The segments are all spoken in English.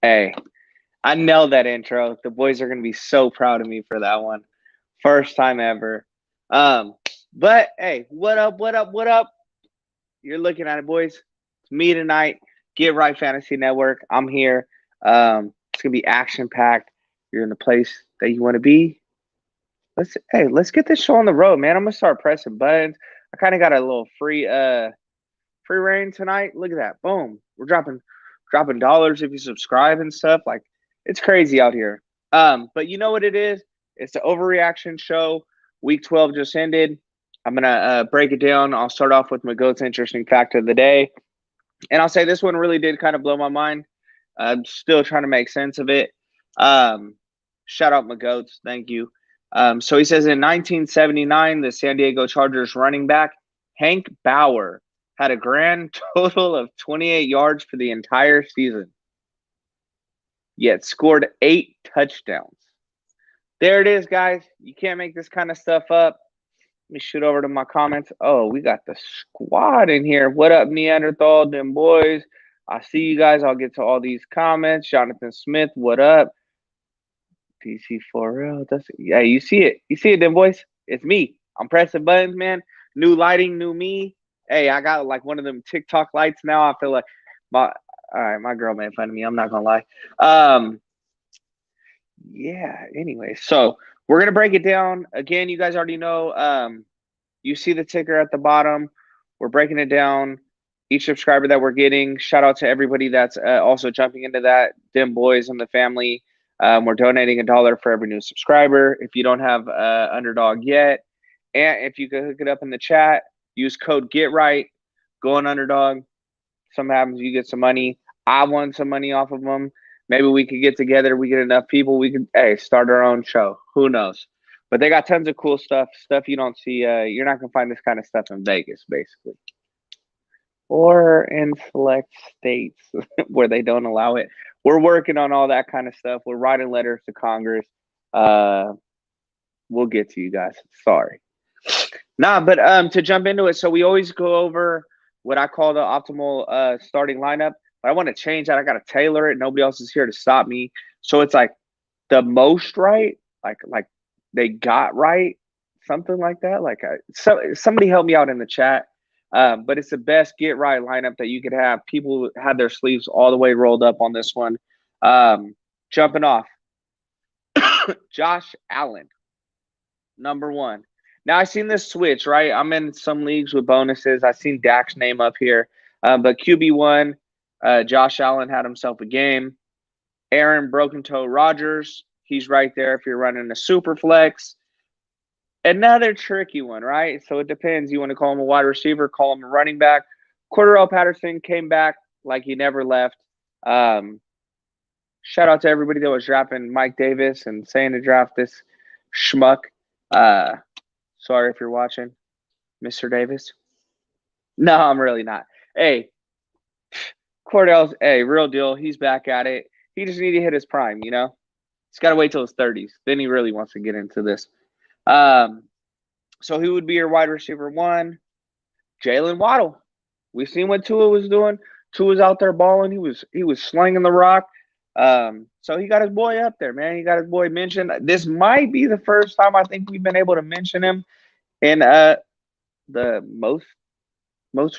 Hey, I nailed that intro. The boys are gonna be so proud of me for that one. First time ever. Um, but hey, what up? What up? What up? You're looking at it, boys. It's me tonight. Get Right Fantasy Network. I'm here. It's gonna be action packed. You're in the place that you want to be. Let's get this show on the road, man. I'm gonna start pressing buttons. I kind of got a little free reign tonight. Look at that. Boom. We're dropping dollars if you subscribe and stuff. Like it's crazy out here. But you know what it is? It's the overreaction show. Week 12 just ended. I'm gonna break it down. I'll start off with my goat's interesting fact of the day. And I'll say this one really did kind of blow my mind. I'm still trying to make sense of it. Um, Shout out my goats. Thank you. So he says in 1979, the San Diego Chargers running back Hank Bauer had a grand total of 28 yards for the entire season, yet scored 8 touchdowns. There it is, guys. You can't make this kind of stuff up. Let me shoot over to my comments. Oh, we got the squad in here. What up, Neanderthal, them boys? I see you guys. I'll get to all these comments. Jonathan Smith, what up? PC4L. Yeah, you see it. You see it, them boys? It's me. I'm pressing buttons, man. New lighting, new me. Hey, I got like one of them TikTok lights now. I feel like my girl made fun of me. I'm not gonna lie. Yeah, anyway. So we're gonna break it down. Again, you guys already know. You see the ticker at the bottom. We're breaking it down. Each subscriber that we're getting. Shout out to everybody that's also jumping into that. Them boys and the family. We're donating $1 for every new subscriber. If you don't have Underdog yet, and if you could hook it up in the chat, use code GetRight. Go on Underdog. Something happens, you get some money. I won some money off of them. Maybe we could get together. We get enough people. We could start our own show. Who knows? But they got tons of cool stuff you don't see. You're not gonna find this kind of stuff in Vegas, basically, or in select states where they don't allow it. We're working on all that kind of stuff. We're writing letters to Congress. Uh, we'll get to you guys. Sorry. Nah, but to jump into it, so we always go over what I call the optimal starting lineup. But I want to change that. I got to tailor it. Nobody else is here to stop me. So it's like the most right, like they got right, something like that. Like somebody help me out in the chat. But it's the best get right lineup that you could have. People had their sleeves all the way rolled up on this one. Jumping off, Josh Allen, number one. Now I seen this switch, right? I'm in some leagues with bonuses. I seen Dak's name up here, but QB1, Josh Allen had himself a game. Aaron Broken Toe Rodgers, he's right there if you're running a super flex. Another tricky one, right? So it depends. You want to call him a wide receiver, call him a running back. Cordell Patterson came back like he never left. Shout out to everybody that was drafting Mike Davis and saying to draft this schmuck. Sorry if you're watching, Mr. Davis. No, I'm really not. Hey, Cordell's real deal. He's back at it. He just need to hit his prime, you know? He's got to wait till his 30s. Then he really wants to get into this. So who would be your wide receiver one? Jalen Waddle. We've seen what Tua was doing. Tua's out there balling. He was slinging the rock. So he got his boy up there, man. He got his boy mentioned. This might be the first time I think we've been able to mention him in the most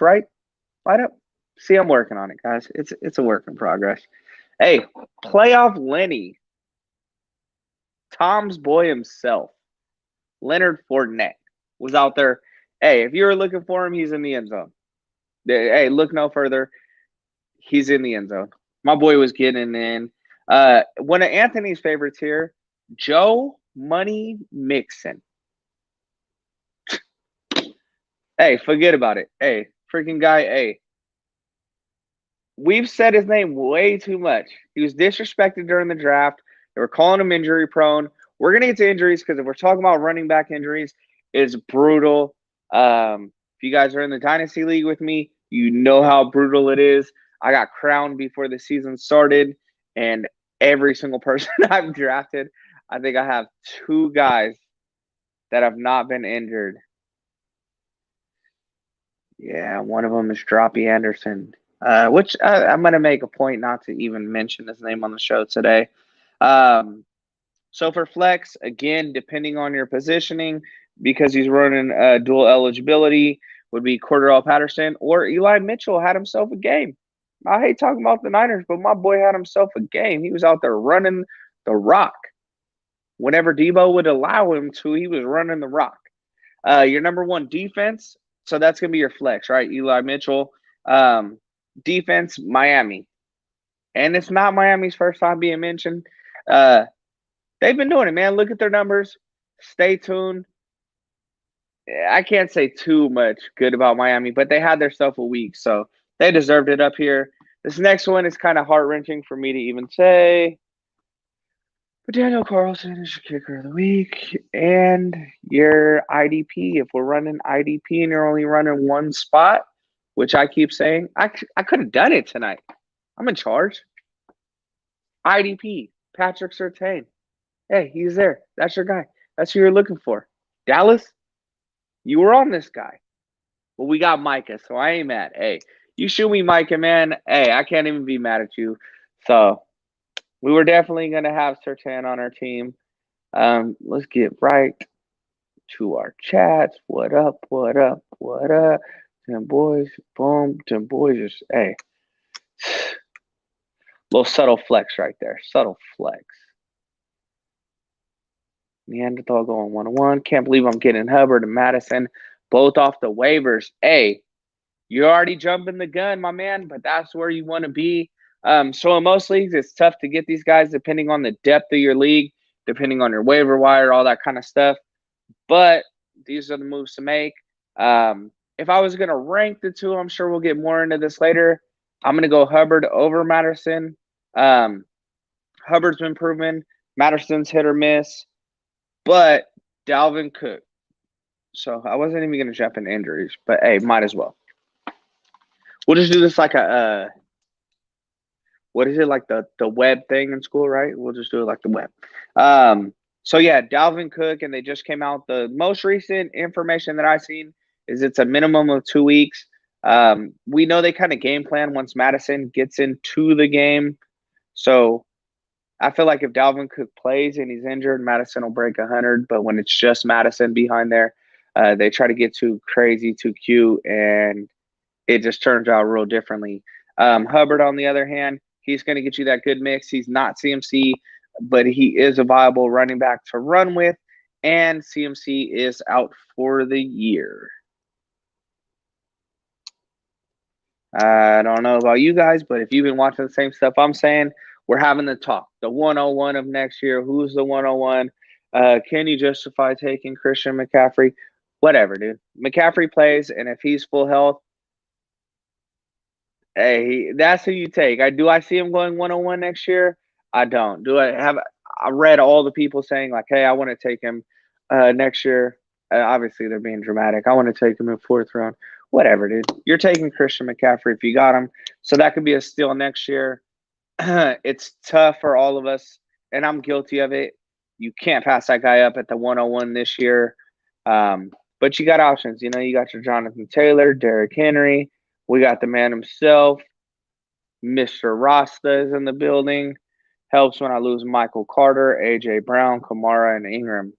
right lineup. See, I'm working on it, guys. It's a work in progress. Hey, playoff Lenny, Tom's boy himself, Leonard Fournette was out there. Hey, if you were looking for him, he's in the end zone. Hey, look no further. He's in the end zone. My boy was getting in. One of Anthony's favorites here, Joe Money Mixon. Hey, forget about it. Hey, freaking guy. Hey, we've said his name way too much. He was disrespected during the draft. They were calling him injury prone. We're going to get to injuries because if we're talking about running back injuries, it's brutal. If you guys are in the Dynasty League with me, you know how brutal it is. I got crowned before the season started, and every single person I've drafted, I think I have 2 guys that have not been injured. Yeah, one of them is Droppy Anderson. which I'm going to make a point not to even mention his name on the show today. So for flex, again, depending on your positioning, because he's running dual eligibility, would be Cordell Patterson or Eli Mitchell had himself a game. I hate talking about the Niners, but my boy had himself a game. He was out there running the rock. Whenever Debo would allow him to, he was running the rock. Your number one defense, so that's going to be your flex, right? Eli Mitchell. Defense, Miami. And it's not Miami's first time being mentioned. They've been doing it, man. Look at their numbers. Stay tuned. I can't say too much good about Miami, but they had their stuff a week, so they deserved it up here. This next one is kind of heart-wrenching for me to even say. But Daniel Carlson is your kicker of the week. And your IDP. If we're running IDP and you're only running one spot, which I keep saying, I could have done it tonight. I'm in charge. IDP, Patrick Surtain. Hey, he's there. That's your guy. That's who you're looking for. Dallas, you were on this guy. Well, we got Micah, so I ain't mad. Hey, you shoot me, Micah, man. Hey, I can't even be mad at you. So we were definitely going to have Surtain on our team. Let's get right to our chats. What up, what up, what up? Them boys, boom. Them boys just, hey. Little subtle flex right there. Subtle flex. Neanderthal going 1-1. Can't believe I'm getting Hubbard and Madison both off the waivers. Hey, you're already jumping the gun, my man, but that's where you want to be. So in most leagues, it's tough to get these guys depending on the depth of your league, depending on your waiver wire, all that kind of stuff. But these are the moves to make. If I was going to rank the two, I'm sure we'll get more into this later. I'm going to go Hubbard over Madison. Hubbard's been proven. Madison's hit or miss. But Dalvin Cook. So I wasn't even going to jump in injuries, but hey, might as well. We'll just do this like a what is it, like the web thing in school, right? We'll just do it like the web. So yeah, Dalvin Cook, and they just came out. The most recent information that I've seen is it's a minimum of 2 weeks. We know they kind of game plan once Madison gets into the game. So I feel like if Dalvin Cook plays and he's injured, Madison will break 100. But when it's just Madison behind there, they try to get too crazy, too cute, and it just turns out real differently. Hubbard, on the other hand, he's going to get you that good mix. He's not CMC, but he is a viable running back to run with, and CMC is out for the year. I don't know about you guys, but if you've been watching the same stuff I'm saying, we're having the talk. The 101 of next year. Who's the 101? Can you justify taking Christian McCaffrey? Whatever, dude. McCaffrey plays, and if he's full health, hey, that's who you take. Do I see him going 101 next year? I don't. I read all the people saying, like, hey, I want to take him next year. Obviously, they're being dramatic. I want to take him in 4th round. Whatever, dude. You're taking Christian McCaffrey if you got him. So that could be a steal next year. It's tough for all of us, and I'm guilty of it. You can't pass that guy up at the 101 this year. But you got options. You know, you got your Jonathan Taylor, Derrick Henry. We got the man himself. Mr. Rasta is in the building. Helps when I lose Michael Carter, A.J. Brown, Kamara, and Ingram.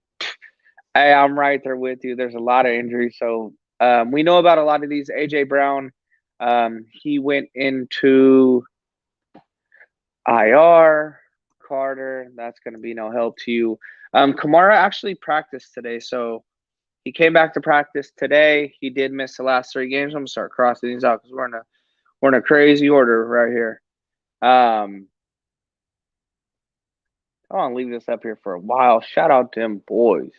Hey, I'm right there with you. There's a lot of injuries. So we know about a lot of these. A.J. Brown, he went into IR. Carter, that's going to be no help to you. Kamara actually practiced today, so he came back to practice today. He did miss the last 3 games. I'm going to start crossing these out because we're in a crazy order right here. I want to leave this up here for a while. Shout out to them boys.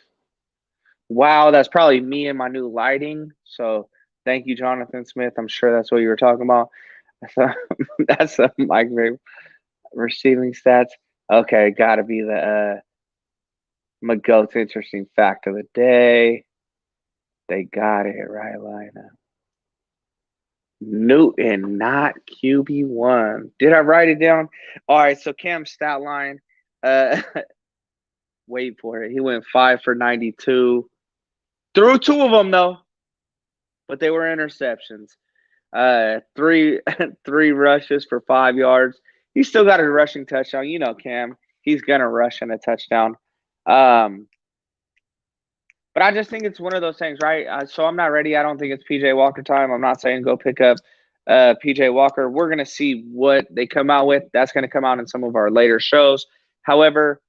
Wow, that's probably me and my new lighting. So thank you, Jonathan Smith. I'm sure that's what you were talking about. That's my great receiving stats. Okay, got to be the McGoat's interesting fact of the day. They got it right, lineup. Newton, not QB1. Did I write it down? All right, so Cam's stat line. Wait for it. He went 5 for 92. Threw 2 of them, though. But they were interceptions. Three three rushes for 5 yards. He still got a rushing touchdown. You know, Cam, he's gonna rush in a touchdown. Um, but I just think it's one of those things, right? So I'm not ready. I don't think it's PJ Walker time. I'm not saying go pick up PJ Walker. We're gonna see what they come out with. That's gonna come out in some of our later shows. However,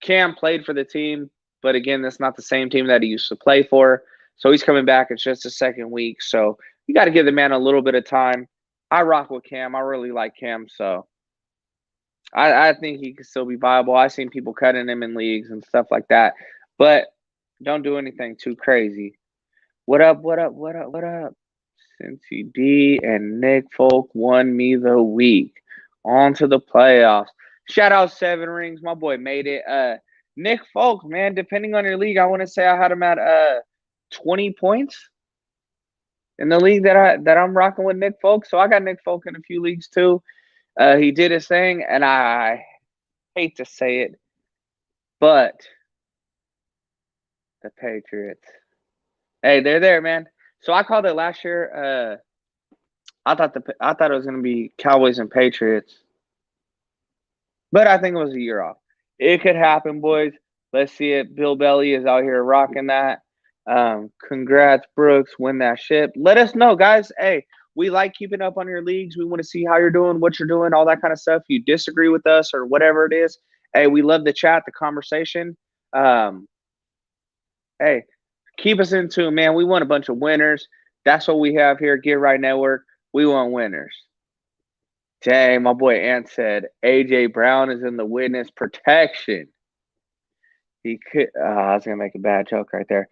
Cam played for the team, but again, that's not the same team that he used to play for. So he's coming back. It's just the second week. So you got to give the man a little bit of time. I rock with Cam. I really like Cam. So I think he could still be viable. I've seen people cutting him in leagues and stuff like that. But don't do anything too crazy. What up, what up, what up, what up? Cincy D and Nick Folk won me the week. On to the playoffs. Shout out Seven Rings. My boy made it. Nick Folk, man, depending on your league, I want to say I had him at 20 points in the league that I'm rocking with Nick Folk. So I got Nick Folk in a few leagues too. He did his thing, and I hate to say it, but the Patriots. Hey, they're there, man. So I called it last year. I thought it was going to be Cowboys and Patriots, but I think it was a year off. It could happen, boys. Let's see it. Bill Belly is out here rocking that. Congrats, Brooks. Win that ship. Let us know, guys. Hey, we like keeping up on your leagues. We want to see how you're doing, what you're doing, all that kind of stuff. If you disagree with us or whatever it is, hey, we love the chat, the conversation. Hey, keep us in tune, man. We want a bunch of winners. That's what we have here at Get Right Network. We want winners. Dang, my boy Ant said A.J. Brown is in the witness protection. He could. I was gonna make a bad joke right there.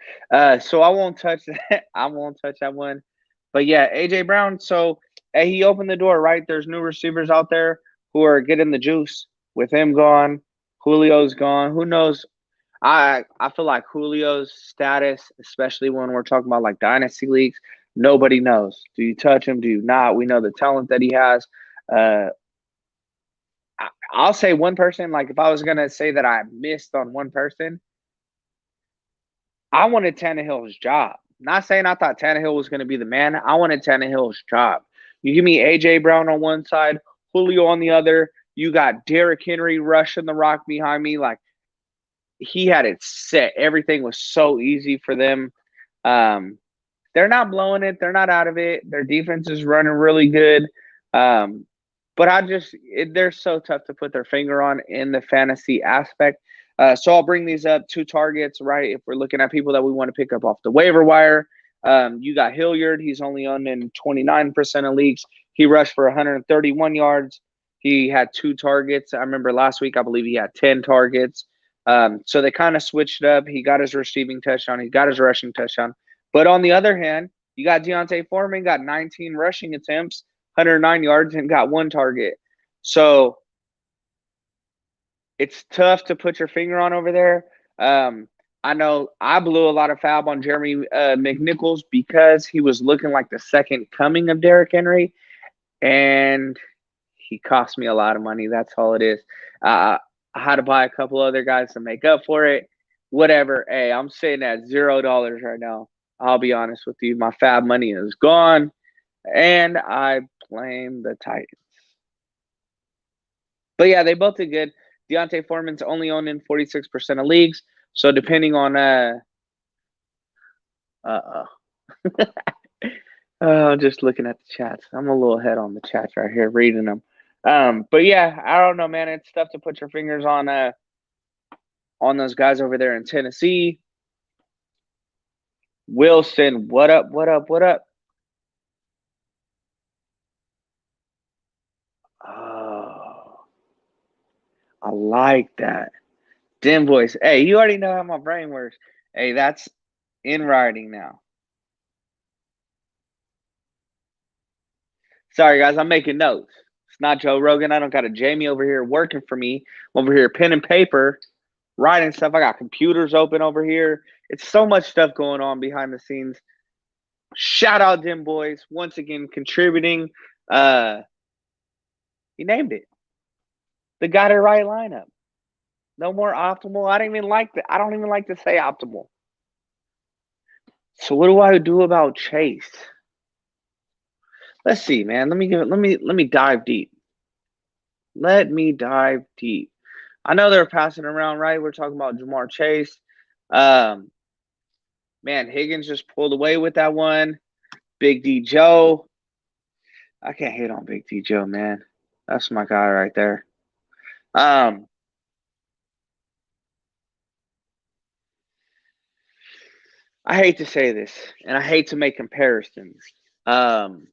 So I won't touch that. I won't touch that one. But yeah, A.J. Brown. So hey, he opened the door, right? There's new receivers out there who are getting the juice. With him gone, Julio's gone. Who knows? I feel like Julio's status, especially when we're talking about like dynasty leagues, nobody knows. Do you touch him? Do you not? We know the talent that he has. I'll say one person. Like if I was gonna say that I missed on one person, I wanted Tannehill's job. Not saying I thought Tannehill was gonna be the man. I wanted Tannehill's job. You give me AJ Brown on one side, Julio on the other. You got Derrick Henry rushing the rock behind me. Like he had it set. Everything was so easy for them. They're not blowing it. They're not out of it. Their defense is running really good. But they're so tough to put their finger on in the fantasy aspect. So I'll bring these up. 2 targets, right? If we're looking at people that we want to pick up off the waiver wire, you got Hilliard. He's only on in 29% of leagues. He rushed for 131 yards. He had 2 targets. I remember last week, I believe he had 10 targets. So they kind of switched up. He got his receiving touchdown. He got his rushing touchdown. But on the other hand, you got Deontay Foreman, got 19 rushing attempts, 109 yards, and got 1 target. So it's tough to put your finger on over there. I know I blew a lot of fab on Jeremy McNichols because he was looking like the second coming of Derrick Henry, and he cost me a lot of money. That's all it is. I had to buy a couple other guys to make up for it. Whatever. Hey, I'm sitting at $0 right now. I'll be honest with you. My fab money is gone, and I blame the Titans. But yeah, they both did good. Deontay Foreman's only owned in 46% of leagues. So depending on just looking at the chats. I'm a little ahead on the chats right here, reading them. But yeah, I don't know, man. It's tough to put your fingers on those guys over there in Tennessee. Wilson, what up, what up, what up? Oh, I like that. Dim voice. Hey, you already know how my brain works. Hey, that's in writing now. Sorry, guys, I'm making notes. It's not Joe Rogan. I don't got a Jamie over here working for me. I'm over here, pen and paper, writing stuff. I got computers open over here. It's so much stuff going on behind the scenes. Shout out Dim Boys once again contributing. He named it. The got it right lineup. No more optimal. I don't even like to say optimal. So what do I do about Chase? Let's see, man. Let me dive deep. Let me dive deep. I know they're passing around, right? We're talking about Jamar Chase. Um, man, Higgins just pulled away with that one. Big D Joe. I can't hate on Big D Joe, man. That's my guy right there. Um, I hate to say this, and I hate to make comparisons. Um,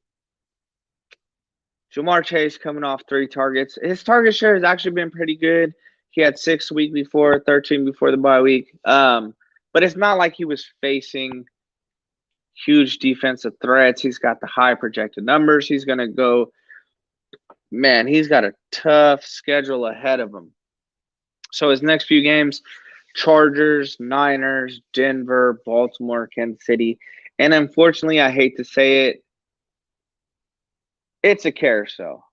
Jamar Chase coming off 3 targets. His target share has actually been pretty good. He had 6 the week before, 13 before the bye week. But it's not like he was facing huge defensive threats. He's got the high projected numbers. He's going to go, man, he's got a tough schedule ahead of him. So his next few games, Chargers, Niners, Denver, Baltimore, Kansas City. And unfortunately, I hate to say it, it's a carousel.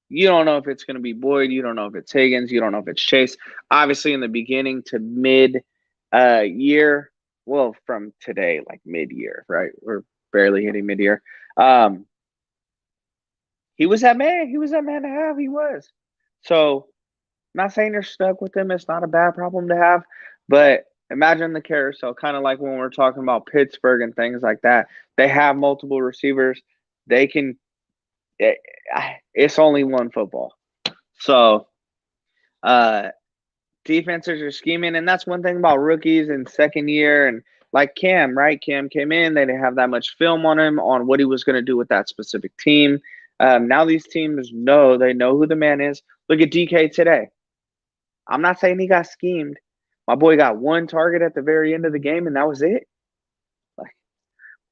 You don't know if it's going to be Boyd. You don't know if it's Higgins. You don't know if it's Chase. Obviously, in the beginning to mid year, well, from today, like mid year, right? We're barely hitting mid year. He was that man. He was that man to have. He was. So, not saying you're stuck with him. It's not a bad problem to have. But imagine the carousel, kind of like when we're talking about Pittsburgh and things like that. They have multiple receivers. They can. It's only one football. So, defenses are scheming, and that's one thing about rookies in second year. And like Cam, right? Cam came in, they didn't have that much film on him on what he was going to do with that specific team. Now these teams know, they know who the man is. Look at DK today. I'm not saying he got schemed. My boy got 1 target at the very end of the game, and that was it. Like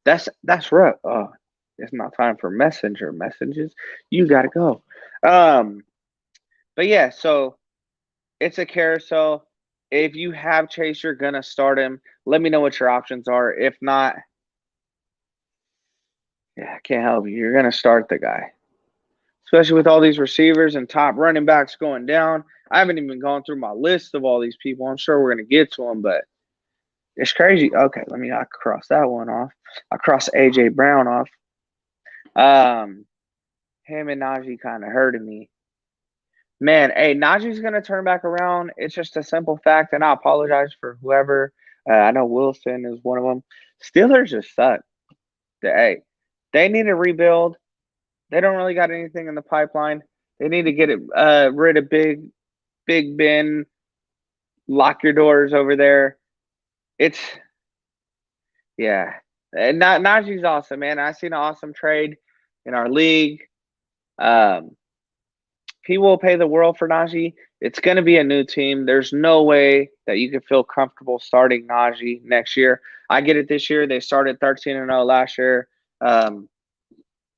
that's rough. Oh, it's not time for messenger messages. You got to go. But yeah, so it's a carousel. If you have Chase, you're going to start him. Let me know what your options are. If not, yeah, I can't help you. You're going to start the guy, especially with all these receivers and top running backs going down. I haven't even gone through my list of all these people. I'm sure we're going to get to them, but it's crazy. Okay, I cross that one off. I cross A.J. Brown off. Him and Najee kind of hurting me. Man, hey, Najee's going to turn back around. It's just a simple fact, and I apologize for whoever. I know Wilson is one of them. Steelers just suck. They need to rebuild. They don't really got anything in the pipeline. They need to get rid of Big Ben. Lock your doors over there. Yeah. And Najee's awesome, man. I seen an awesome trade in our league. People will pay the world for Najee. It's going to be a new team. There's no way that you can feel comfortable starting Najee next year. I get it this year. They started 13-0 last year.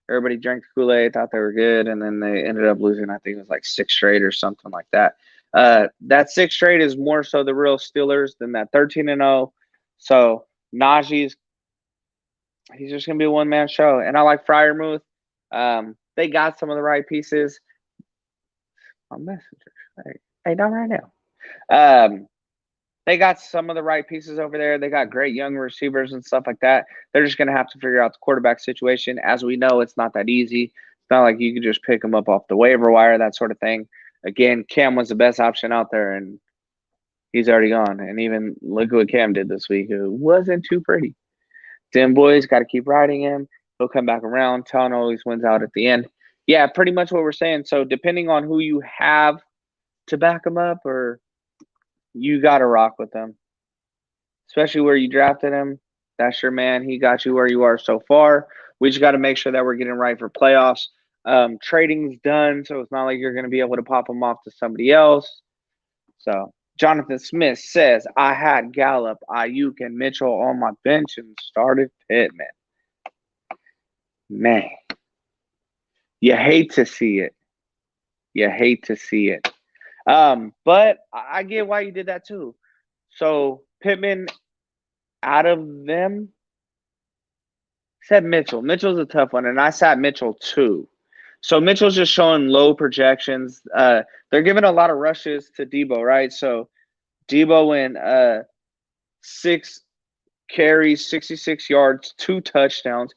Everybody drank the Kool-Aid, thought they were good, and then they ended up losing, I think it was like 6 straight or something like that. That 6 straight is more so the real Steelers than that 13-0. So Najee's he's just going to be a one-man show. And I like Freiermuth. They got some of the right pieces. On Messenger. Hey, not right now. They got some of the right pieces over there. They got great young receivers and stuff like that. They're just going to have to figure out the quarterback situation. As we know, it's not that easy. It's not like you can just pick them up off the waiver wire, that sort of thing. Again, Cam was the best option out there, and he's already gone. And even look what Cam did this week. It wasn't too pretty. Them boys got to keep riding him. He'll come back around. Talon always wins out at the end. Yeah, pretty much what we're saying. So depending on who you have to back them up, or you got to rock with them, especially where you drafted him. That's your man. He got you where you are so far. We just got to make sure that we're getting right for playoffs. Trading's done, so it's not like you're going to be able to pop them off to somebody else. So Jonathan Smith says, I had Gallup, Ayuk, and Mitchell on my bench and started Pittman. Man, you hate to see it. You hate to see it. But I get why you did that too. So Pittman, out of them, said Mitchell. Mitchell's a tough one, and I sat Mitchell too. So Mitchell's just showing low projections. They're giving a lot of rushes to Debo, right? So Debo went 6 carries, 66 yards, 2 touchdowns.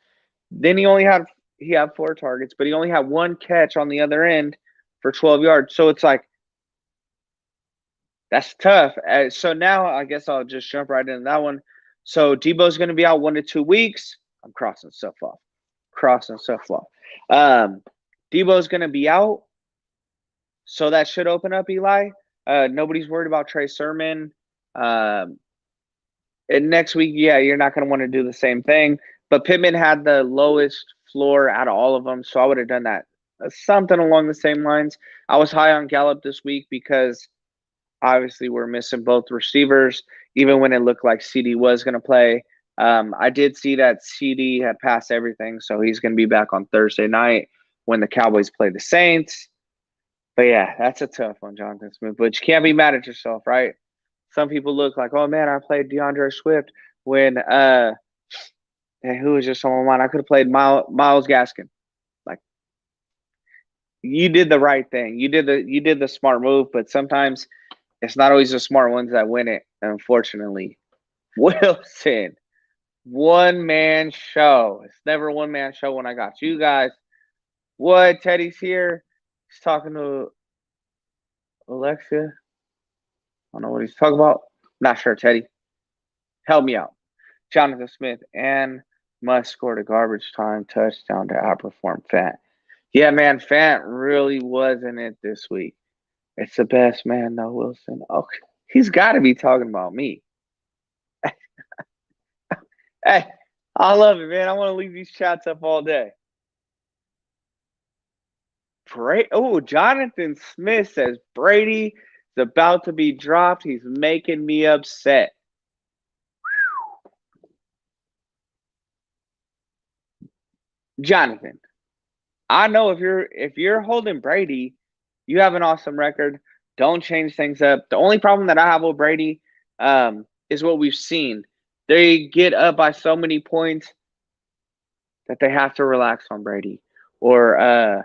Then he only had he had 4 targets, but he only had 1 catch on the other end for 12 yards. So it's like, that's tough. So now I guess I'll just jump right into that one. So Debo's going to be out 1 to 2 weeks. I'm crossing stuff off. Debo's going to be out. So that should open up Eli. Nobody's worried about Trey Sermon. And next week, yeah, you're not going to want to do the same thing. But Pittman had the lowest floor out of all of them, so I would have done that. Something along the same lines. I was high on Gallup this week because obviously we're missing both receivers, even when it looked like CD was going to play. I did see that CD had passed everything, so he's going to be back on Thursday night when the Cowboys play the Saints. But yeah, that's a tough one, Jonathan Smith. But you can't be mad at yourself, right? Some people look like, oh man, I played Deandre Swift when who was just on my mind? I could have played Myles Gaskin. Like, you did the right thing. You did the smart move, but sometimes it's not always the smart ones that win it, unfortunately. Wilson, one-man show. It's never a one-man show when I got you guys. What? Teddy's here. He's talking to Alexia. I don't know what he's talking about. Not sure, Teddy. Help me out. Jonathan Smith and Musk scored a garbage time touchdown to outperform Fant. Yeah, man, Fant really wasn't it this week. It's the best, man, though, Wilson. Okay. He's got to be talking about me. Hey, I love it, man. I want to leave these chats up all day. Oh, Jonathan Smith says Brady is about to be dropped. He's making me upset. Jonathan, I know if you're holding Brady, you have an awesome record. Don't change things up. The only problem that I have with Brady is what we've seen. They get up by so many points that they have to relax on Brady. Or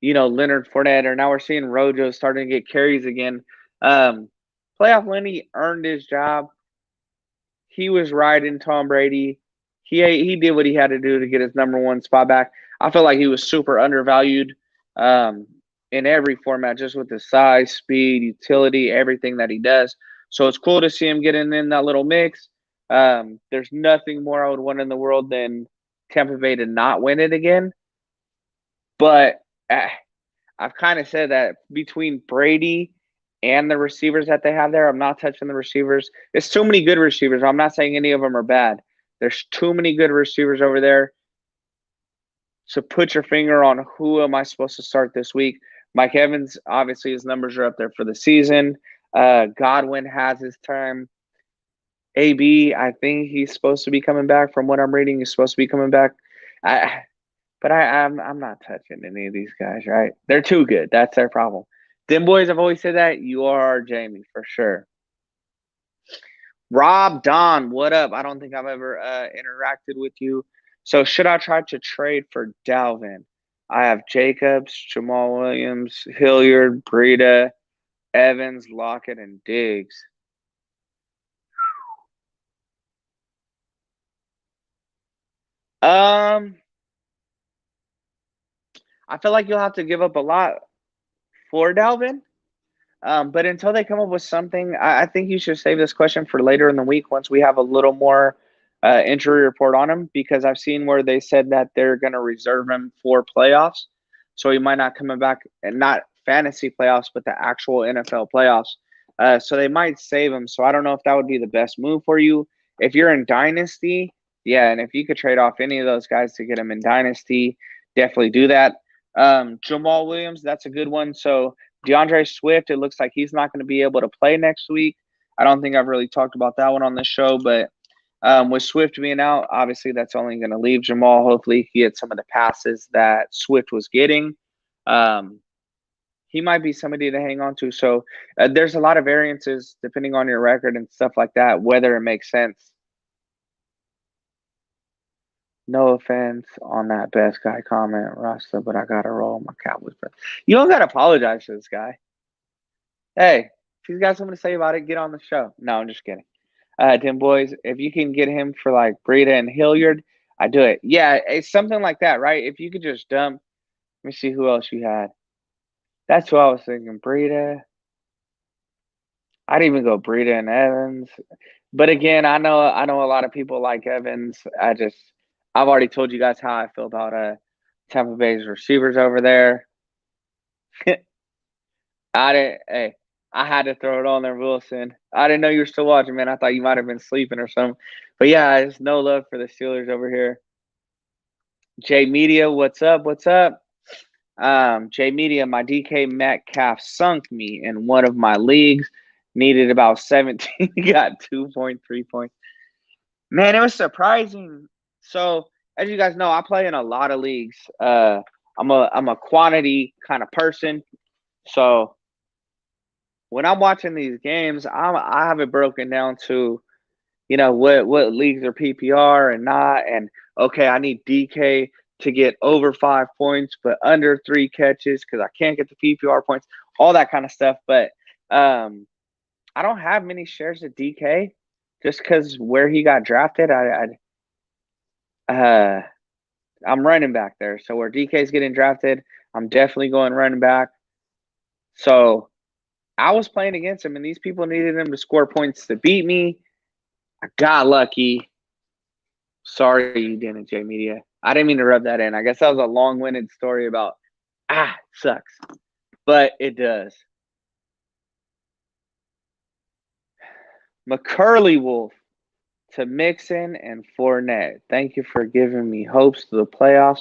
Leonard Fournette, or now we're seeing Rojo starting to get carries again. Playoff Lenny earned his job. He was riding Tom Brady. He did what he had to do to get his number 1 spot back. I feel like he was super undervalued in every format, just with his size, speed, utility, everything that he does. So it's cool to see him getting in that little mix. There's nothing more I would want in the world than Tampa Bay to not win it again. But I've kind of said that between Brady and the receivers that they have there, I'm not touching the receivers. It's too many good receivers. I'm not saying any of them are bad. There's too many good receivers over there. So put your finger on who am I supposed to start this week. Mike Evans, obviously his numbers are up there for the season. Godwin has his time. AB, I think he's supposed to be coming back. From what I'm reading, he's supposed to be coming back. But I'm not touching any of these guys, right? They're too good. That's their problem. Them boys, I've always said that. You are Jamie, for sure. Rob Don, what up? I don't think I've ever interacted with you. So should I try to trade for Dalvin? I have Jacobs, Jamal Williams, Hilliard, Breida, Evans, Lockett, and Diggs. I feel like you'll have to give up a lot for Dalvin. But until they come up with something, I think you should save this question for later in the week once we have a little more injury report on him, because I've seen where they said that they're going to reserve him for playoffs. So he might not come back, and not fantasy playoffs, but the actual NFL playoffs. So they might save him. So I don't know if that would be the best move for you. If you're in Dynasty, yeah, and if you could trade off any of those guys to get him in Dynasty, definitely do that. Jamal Williams, that's a good one. So Deandre Swift, it looks like he's not going to be able to play next week. I don't think I've really talked about that one on the show, but with Swift being out, obviously that's only going to leave Jamal. Hopefully he gets some of the passes that Swift was getting. He might be somebody to hang on to. So there's a lot of variances depending on your record and stuff like that, whether it makes sense. No offense on that best guy comment, Rasta, but I got to roll my Cowboys. You don't got to apologize to this guy. Hey, if he's got something to say about it, get on the show. No, I'm just kidding. Tim Boys, if you can get him for like Breida and Hilliard, I do it. Yeah, it's something like that, right? If you could just dump. Let me see who else you had. That's what I was thinking. Breida. I'd even go Breida and Evans. But again, I know a lot of people like Evans. I've already told you guys how I feel about Tampa Bay's receivers over there. I had to throw it on there, Wilson. I didn't know you were still watching, man. I thought you might have been sleeping or something. But yeah, there's no love for the Steelers over here. J Media, what's up? What's up? J Media, my DK Metcalf sunk me in one of my leagues. Needed about 17. Got 2.3 points. Man, it was surprising. So, as you guys know, I play in a lot of leagues. I'm a quantity kind of person. So, when I'm watching these games, I have it broken down to, what leagues are PPR and not. And okay, I need DK to get over 5 points, but under 3 catches because I can't get the PPR points, all that kind of stuff. But I don't have many shares of DK just because where he got drafted. I'm running back there. So where DK's getting drafted, I'm definitely going running back. So I was playing against him, and these people needed him to score points to beat me. I got lucky. Sorry you didn't, J Media. I didn't mean to rub that in. I guess that was a long-winded story about, it sucks. But it does. McCurley Wolf to Mixon and Fournette. Thank you for giving me hopes to the playoffs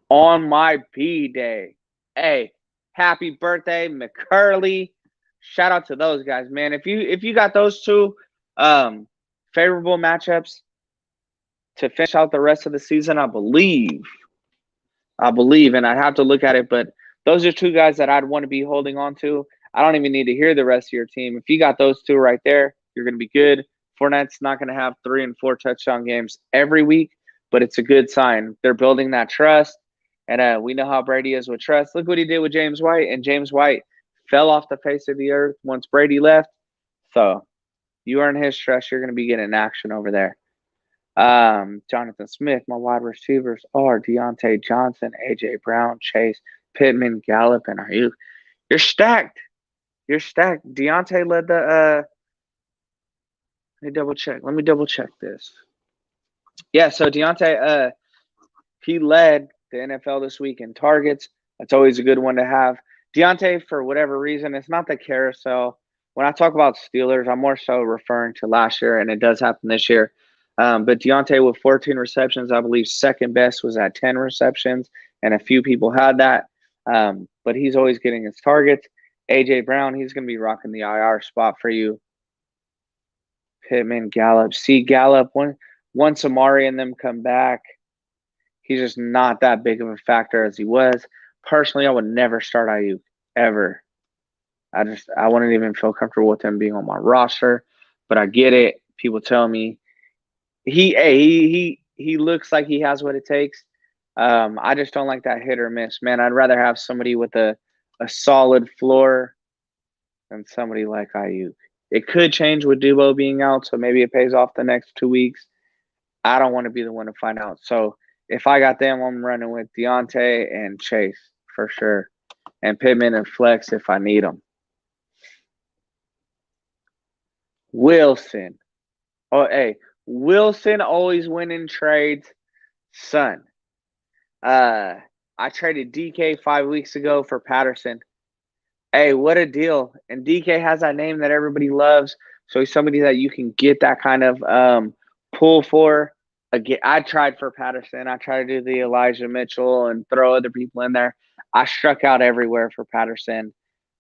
on my B-Day. Hey, happy birthday, McCurley. Shout out to those guys, man. If you got those two favorable matchups to finish out the rest of the season, I believe, and I'd have to look at it, but those are two guys that I'd want to be holding on to. I don't even need to hear the rest of your team. If you got those two right there, you're going to be good. Fournette's not going to have 3 and 4 touchdown games every week, but it's a good sign. They're building that trust, and we know how Brady is with trust. Look what he did with James White, and James White fell off the face of the earth once Brady left. So you earn his trust. You're going to be getting action over there. Jonathan Smith, my wide receivers are Deontay Johnson, AJ Brown, Chase, Pittman, Gallup, and Ayuk. You're stacked. You're stacked. Deontay led the Let me double check this. Yeah, so Deontay he led the NFL this week in targets. That's always a good one to have. Deontay, for whatever reason, it's not the carousel. When I talk about Steelers, I'm more so referring to last year, and it does happen this year. But Deontay with 14 receptions, I believe second best was at 10 receptions, and a few people had that. But he's always getting his targets. AJ Brown, he's going to be rocking the IR spot for you. Pittman, Gallup. See Gallup, once Amari and them come back, he's just not that big of a factor as he was. Personally, I would never start Ayuk, ever. I wouldn't even feel comfortable with him being on my roster, but I get it. People tell me he looks like he has what it takes. I just don't like that hit or miss, man. I'd rather have somebody with a solid floor than somebody like Ayuk. It could change with Debo being out, so maybe it pays off the next 2 weeks. I don't want to be the one to find out. So if I got them, I'm running with Deontay and Chase for sure, and Pittman and Flex if I need them. Wilson. Oh, hey, Wilson always winning trades. Son. I traded DK 5 weeks ago for Patterson. Hey, what a deal. And DK has that name that everybody loves. So he's somebody that you can get that kind of pull for. Again, I tried for Patterson. I tried to do the Elijah Mitchell and throw other people in there. I struck out everywhere for Patterson.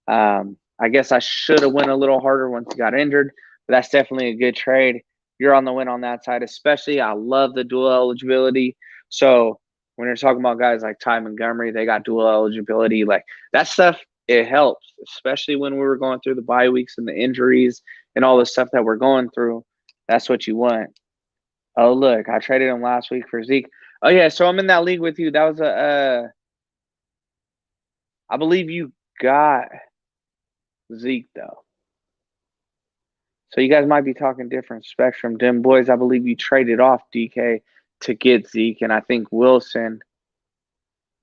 I guess I should have went a little harder once he got injured, but that's definitely a good trade. You're on the win on that side, especially. I love the dual eligibility. So when you're talking about guys like Ty Montgomery, they got dual eligibility. Like that stuff, it helps, especially when we were going through the bye weeks and the injuries and all the stuff that we're going through. That's what you want. Oh, look, I traded him last week for Zeke. Oh, yeah, so I'm in that league with you. That was I believe you got Zeke, though. So you guys might be talking different spectrum. Dim boys, I believe you traded off DK to get Zeke, and I think Wilson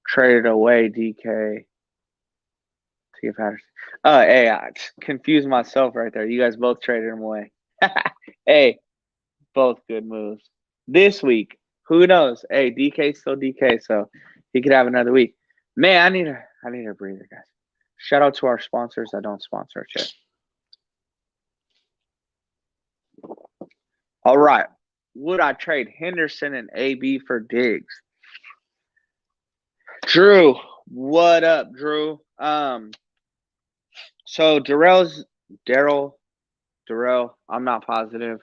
traded away DK to get Patterson. Oh, hey, I confused myself right there. You guys both traded him away. Hey, both good moves. This week, who knows? Hey, DK's still DK, so he could have another week. Man, I need a breather, guys. Shout out to our sponsors that don't sponsor shit. All right. Would I trade Henderson and AB for Diggs? Drew, what up, Drew? So Darrell, I'm not positive.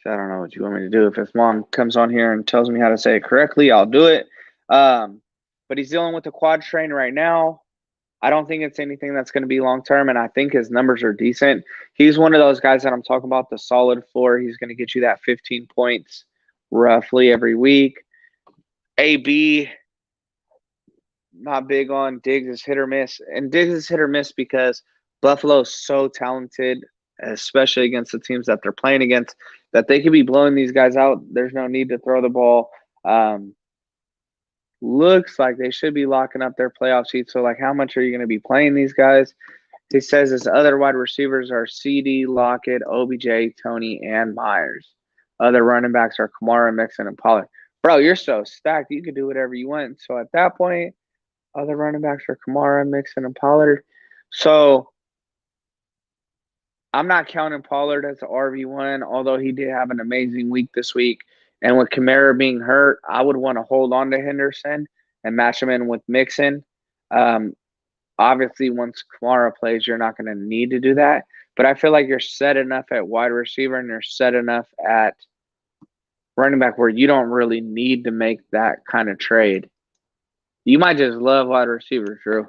So I don't know what you want me to do. If his mom comes on here and tells me how to say it correctly, I'll do it. But he's dealing with a quad strain right now. I don't think it's anything that's going to be long-term, and I think his numbers are decent. He's one of those guys that I'm talking about, the solid floor. He's going to get you that 15 points roughly every week. AB, not big on Diggs is hit or miss. And Diggs is hit or miss because Buffalo's so talented, especially against the teams that they're playing against, that they could be blowing these guys out. There's no need to throw the ball. Looks like they should be locking up their playoff seats. So, like, how much are you going to be playing these guys? He says his other wide receivers are CD, Lockett, OBJ, Tony, and Myers. Other running backs are Kamara, Mixon, and Pollard. Bro, you're so stacked. You could do whatever you want. So, at that point, other running backs are Kamara, Mixon, and Pollard. So, I'm not counting Pollard as an RB1, although he did have an amazing week this week. And with Kamara being hurt, I would want to hold on to Henderson and match him in with Mixon. Obviously, once Kamara plays, you're not going to need to do that. But I feel like you're set enough at wide receiver and you're set enough at running back where you don't really need to make that kind of trade. You might just love wide receivers, Drew.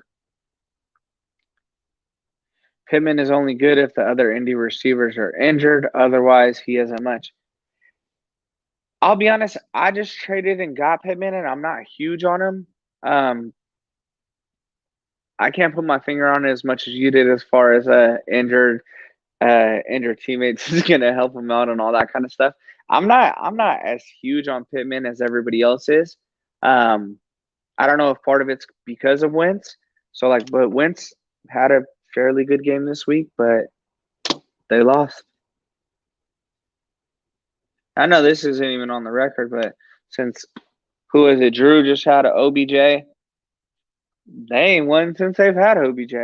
Pittman is only good if the other Indy receivers are injured. Otherwise, he isn't much. I'll be honest, I just traded and got Pittman, and I'm not huge on him. I can't put my finger on it as much as you did as far as injured teammates is going to help him out and all that kind of stuff. I'm not as huge on Pittman as everybody else is. I don't know if part of it's because of Wentz. So, but Wentz had a fairly good game this week, but they lost. I know this isn't even on the record, but since who is it? Drew just had an OBJ. They ain't won since they've had OBJ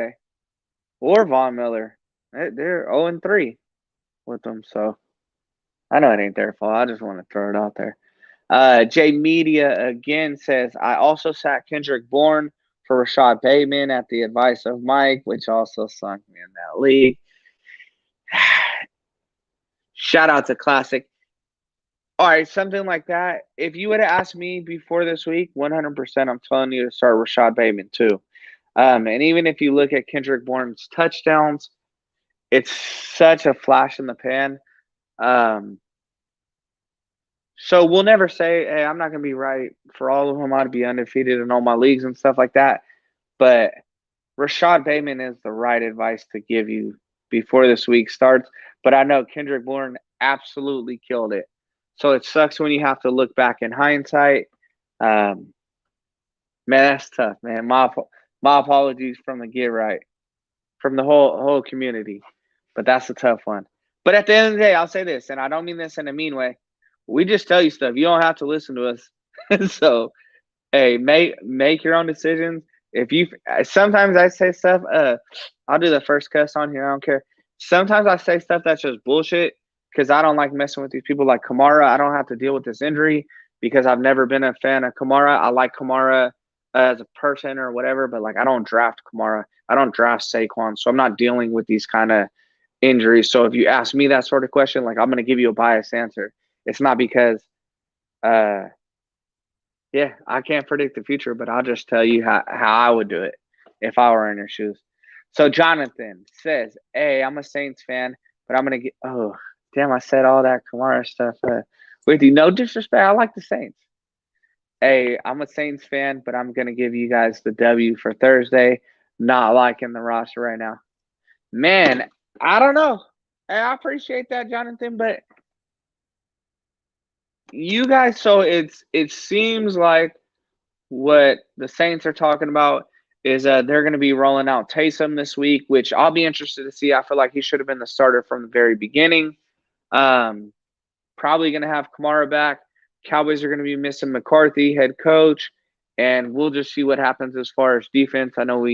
or Von Miller. They're 0-3 with them, so I know it ain't their fault. I just want to throw it out there. J Media again says, I also sat Kendrick Bourne for Rashad Bateman at the advice of Mike, which also sunk me in that league. Shout out to Classic. All right, something like that. If you would have asked me before this week, 100% I'm telling you to start Rashad Bateman too. And even if you look at Kendrick Bourne's touchdowns, it's such a flash in the pan. So we'll never say, hey, I'm not going to be right for all of them. I'd be undefeated in all my leagues and stuff like that. But Rashad Bateman is the right advice to give you before this week starts. But I know Kendrick Bourne absolutely killed it. So it sucks when you have to look back in hindsight. Man, that's tough, man. My apologies from the get right, from the whole community. But that's a tough one. But at the end of the day, I'll say this, and I don't mean this in a mean way. We just tell you stuff. You don't have to listen to us. So, hey, make your own decisions. Sometimes I say stuff. I'll do the first cuss on here. I don't care. Sometimes I say stuff that's just bullshit because I don't like messing with these people like Kamara. I don't have to deal with this injury because I've never been a fan of Kamara. I like Kamara as a person or whatever, but I don't draft Kamara. I don't draft Saquon, so I'm not dealing with these kind of injuries. So if you ask me that sort of question, I'm going to give you a biased answer. It's not because, I can't predict the future, but I'll just tell you how I would do it if I were in your shoes. So Jonathan says, hey, I'm a Saints fan, but I'm going to get – oh, damn, I said all that Kamara stuff with you. No disrespect. I like the Saints. Hey, I'm a Saints fan, but I'm going to give you guys the W for Thursday. Not liking the roster right now. Man, I don't know. Hey, I appreciate that, Jonathan, but you guys, so it seems like what the Saints are talking about is they're going to be rolling out Taysom this week, which I'll be interested to see. I feel like he should have been the starter from the very beginning. Um, Probably going to have Kamara back. Cowboys are going to be missing McCarthy, head coach, and we'll just see what happens as far as defense. I know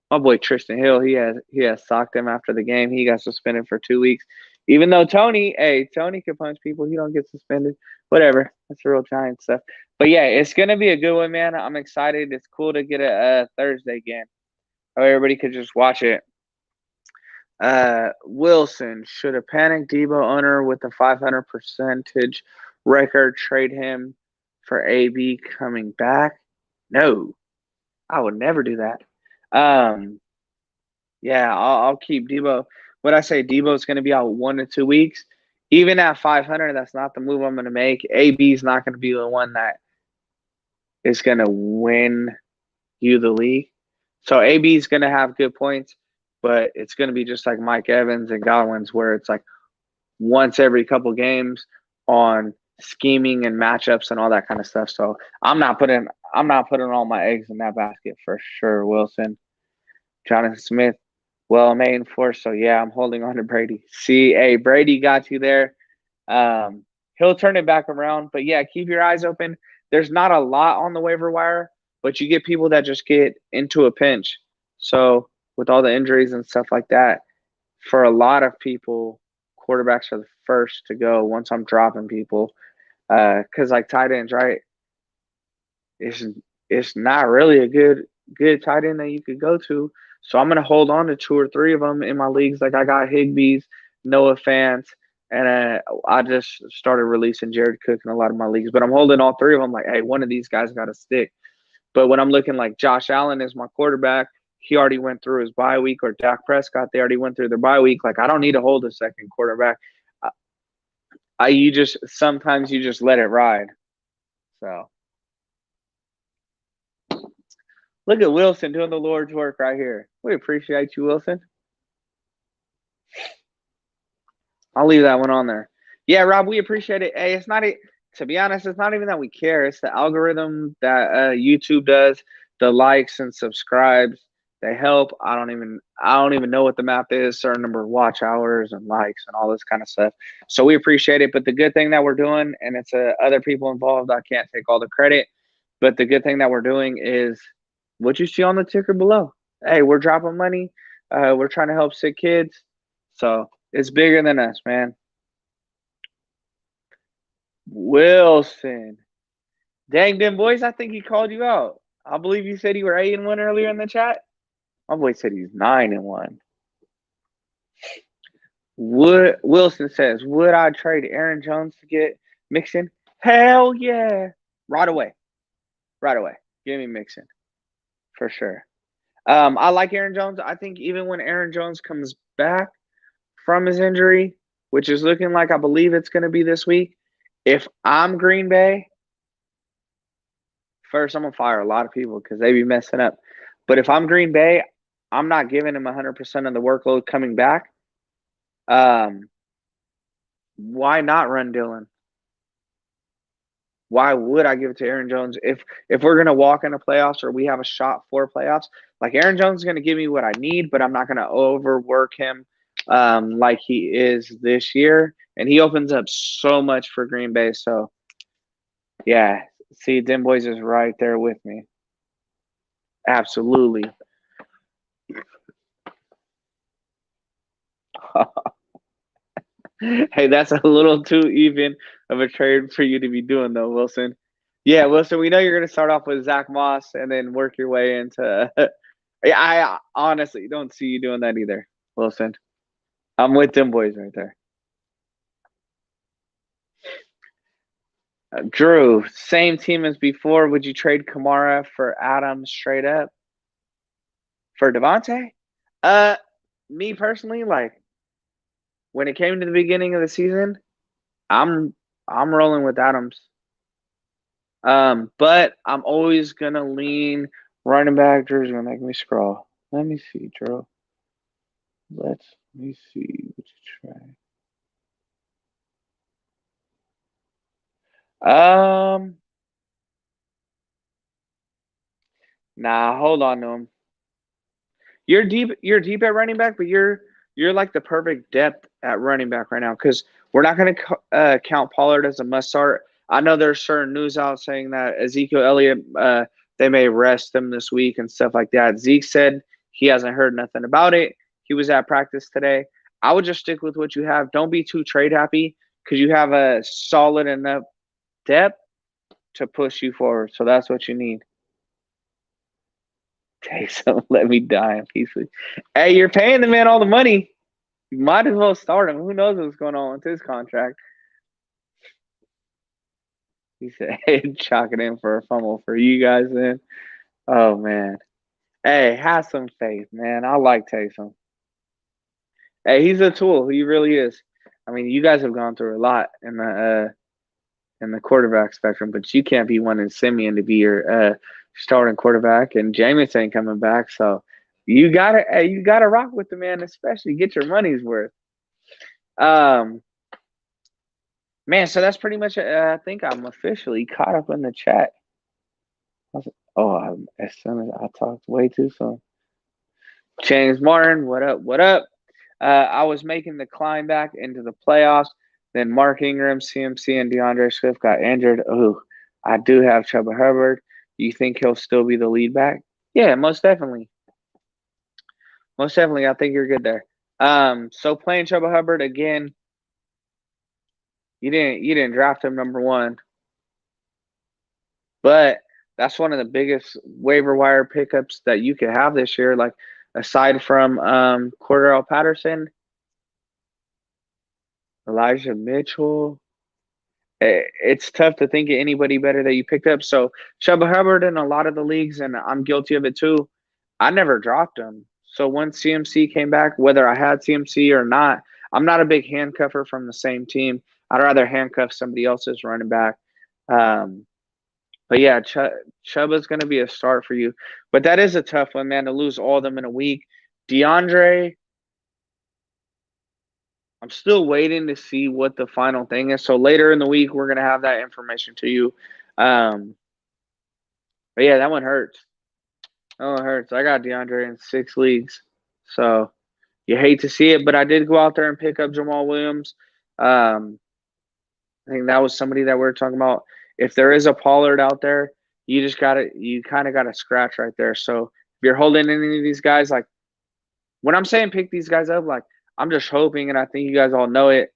my boy Tristan Hill, he has socked him after the game. He got suspended for 2 weeks. Even though Tony can punch people, he don't get suspended. Whatever, that's real Giant stuff. But yeah, it's gonna be a good one, man. I'm excited. It's cool to get a Thursday game. Oh, everybody could just watch it. Wilson, should a panic Debo owner with a 500 percentage record trade him for AB coming back? No, I would never do that. Um, yeah, I'll keep Debo. What I say, Debo's going to be out 1 to 2 weeks. Even at 500, that's not the move I'm going to make. AB's not going to be the one that is going to win you the league. So AB's going to have good points, but it's going to be just like Mike Evans and Godwin's, where it's like once every couple games on scheming and matchups and all that kind of stuff. So I'm not putting all my eggs in that basket for sure. Wilson, Jonathan Smith, well, main force. So yeah, I'm holding on to Brady. See, hey, Brady got you there. He'll turn it back around. But yeah, keep your eyes open. There's not a lot on the waiver wire, but you get people that just get into a pinch. So with all the injuries and stuff like that, for a lot of people, quarterbacks are the first to go once I'm dropping people. Because like tight ends, right? It's it's not really a good tight end that you could go to. So I'm gonna hold on to 2 or 3 of them in my leagues. Like I got Higbee's, Noah Fant, and I just started releasing Jared Cook in a lot of my leagues. But I'm holding all 3 of them. Like, hey, one of these guys got to stick. But when I'm looking like Josh Allen is my quarterback, he already went through his bye week, or Dak Prescott, they already went through their bye week. Like I don't need to hold a second quarterback. You just sometimes you just let it ride. So look at Wilson doing the Lord's work right here. We appreciate you, Wilson. I'll leave that one on there. Yeah, Rob, we appreciate it. Hey, it's not to be honest, it's not even that we care. It's the algorithm that YouTube does, the likes and subscribes. They help. I don't even know what the math is, certain number of watch hours and likes and all this kind of stuff. So we appreciate it. But the good thing that we're doing, and it's other people involved, I can't take all the credit. But the good thing that we're doing is what you see on the ticker below. Hey, we're dropping money. We're trying to help sick kids. So it's bigger than us, man. Wilson. Dang, them boys, I think he called you out. I believe you said you were 8-1 earlier in the chat. My boy said he's 9-1. Wilson says, would I trade Aaron Jones to get Mixon? Hell yeah. Right away. Right away. Give me Mixon. For sure. I like Aaron Jones. I think even when Aaron Jones comes back from his injury, which is looking like I believe it's going to be this week, if I'm Green Bay, first I'm going to fire a lot of people because they be messing up. But if I'm Green Bay, I'm not giving him 100% of the workload coming back. Why not run Dillon? Why would I give it to Aaron Jones if we're going to walk into playoffs or we have a shot for playoffs? Like Aaron Jones is going to give me what I need, but I'm not going to overwork him like he is this year. And he opens up so much for Green Bay. So, yeah, see, Dim Boys is right there with me. Absolutely. Hey, that's a little too even of a trade for you to be doing, though, Wilson. Yeah, Wilson, we know you're going to start off with Zach Moss and then work your way into. I honestly don't see you doing that either, Wilson. I'm with them boys right there. Drew, same team as before. Would you trade Kamara for Adams straight up? For Devontae? Me personally, like when it came to the beginning of the season, I'm rolling with Adams. But I'm always gonna lean running back. Drew's gonna make me scroll. Let me see, Drew. Let me see what you try. Nah, hold on to him. You're deep at running back, but you're like the perfect depth at running back right now because we're not going to count Pollard as a must start. I know there's certain news out saying that Ezekiel Elliott they may rest him this week and stuff like that. Zeke said he hasn't heard nothing about it. He was at practice today. I would just stick with what you have. Don't be too trade happy because you have a solid enough depth to push you forward. So that's what you need. Taysom, let me die in peace. Hey, you're paying the man all the money. You might as well start him. Who knows what's going on with his contract? He said, hey, chalk it in for a fumble for you guys then. Oh, man. Hey, have some faith, man. I like Taysom. Hey, he's a tool. He really is. I mean, you guys have gone through a lot in the quarterback spectrum, but you can't be wanting Simeon to be your starting quarterback, and Jameis ain't coming back, so you gotta rock with the man, especially get your money's worth. Um, man, so that's pretty much it. I think I'm officially caught up in the chat. As soon as I talked way too soon. James Martin, what up? What up? I was making the climb back into the playoffs. Then Mark Ingram, CMC, and Deandre Swift got injured. Oh, I do have Chuba Hubbard. You think he'll still be the lead back? Yeah, most definitely. Most definitely. I think you're good there. So playing Chuba Hubbard again, you didn't draft him number one, but that's one of the biggest waiver wire pickups that you could have this year. Like aside from Cordell Patterson, Elijah Mitchell. It's tough to think of anybody better that you picked up. So Chuba Hubbard in a lot of the leagues, and I'm guilty of it too. I never dropped him. So once CMC came back, whether I had CMC or not, I'm not a big handcuffer from the same team. I'd rather handcuff somebody else's running back. Um, but yeah, Chuba's going to be a start for you. But that is a tough one, man, to lose all of them in a week. DeAndre, I'm still waiting to see what the final thing is. So later in the week, we're going to have that information to you. But yeah, that one hurts. Oh, it hurts. I got DeAndre in 6 leagues. So you hate to see it, but I did go out there and pick up Jamal Williams. I think that was somebody that we are talking about. If there is a Pollard out there, you kind of got to scratch right there. So if you're holding any of these guys, like when I'm saying pick these guys up, like I'm just hoping, and I think you guys all know it.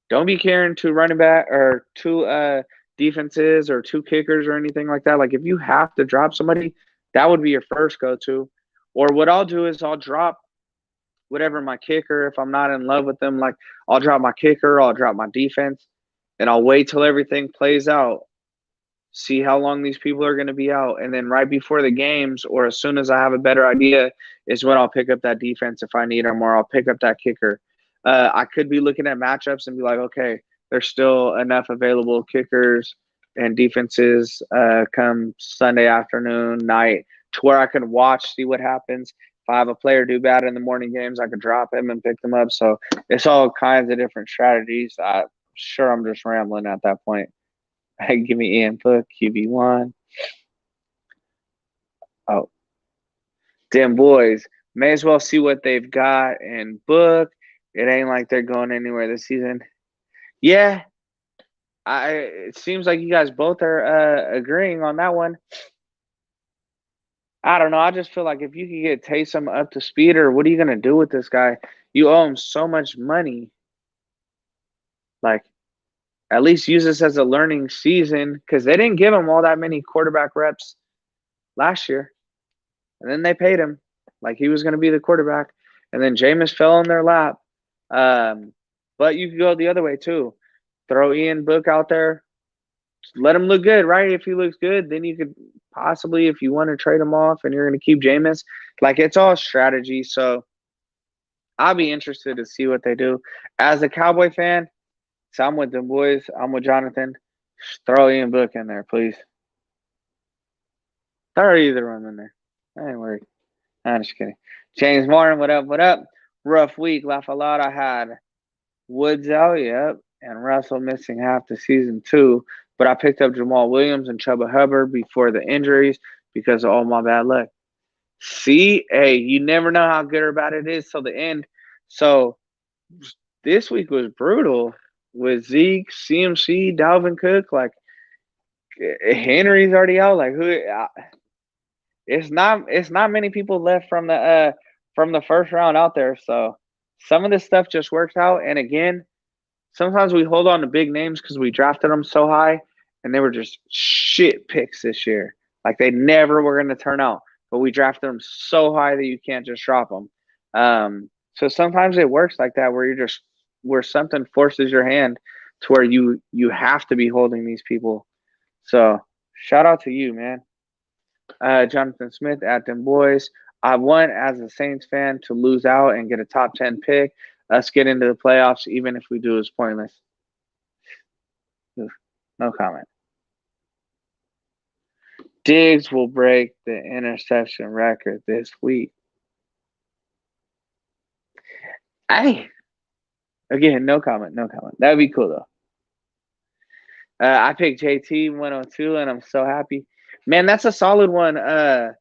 Don't be carrying 2 running back or 2 defenses or 2 kickers or anything like that. Like if you have to drop somebody, that would be your first go-to. Or what I'll do is I'll drop whatever my kicker, if I'm not in love with them, like I'll drop my kicker, I'll drop my defense, and I'll wait till everything plays out, see how long these people are going to be out, and then right before the games or as soon as I have a better idea is when I'll pick up that defense if I need them, or I'll pick up that kicker. I could be looking at matchups and be like, okay, there's still enough available kickers and defenses come Sunday afternoon, night, to where I can watch, see what happens. If I have a player do bad in the morning games, I could drop him and pick them up. So it's all kinds of different strategies. Sure, I'm just rambling at that point. Give me Ian Book, QB1. Oh, damn boys. May as well see what they've got and Book. It ain't like they're going anywhere this season. Yeah, it seems like you guys both are agreeing on that one. I don't know. I just feel like if you could get Taysom up to speed, or what are you going to do with this guy? You owe him so much money. Like, at least use this as a learning season because they didn't give him all that many quarterback reps last year. And then they paid him like he was going to be the quarterback. And then Jameis fell in their lap. But you could go the other way too. Throw Ian Book out there. Let him look good, right? If he looks good, then you could possibly, if you want to trade him off and you're going to keep Jameis, like it's all strategy. So I'll be interested to see what they do. As a Cowboy fan, so I'm with the boys. I'm with Jonathan. Just throw Ian Book in there, please. Throw either one in there. I ain't worried. I'm just kidding. James Martin, what up? What up? Rough week. Laugh a lot. I had Woods out. Yep. and Russell missing half the season too. But I picked up Jamal Williams and Chuba Hubbard before the injuries because of all my bad luck. See, hey, you never know how good or bad it is till the end. So this week was brutal with Zeke, CMC, Dalvin Cook. Like Henry's already out. Like who? It's not many people left from the first round out there. So some of this stuff just works out. And again, sometimes we hold on to big names because we drafted them so high, and they were just shit picks this year. Like they never were going to turn out, but we drafted them so high that you can't just drop them. So sometimes it works like that, where something forces your hand to where you have to be holding these people. So shout out to you, man. Jonathan Smith at them boys. I want, as a Saints fan, to lose out and get a top 10 pick. Us get into the playoffs, even if we do, is pointless. No comment. Diggs will break the interception record this week. Again, no comment. That would be cool, though. I picked JT 102, and I'm so happy. Man, that's a solid one. I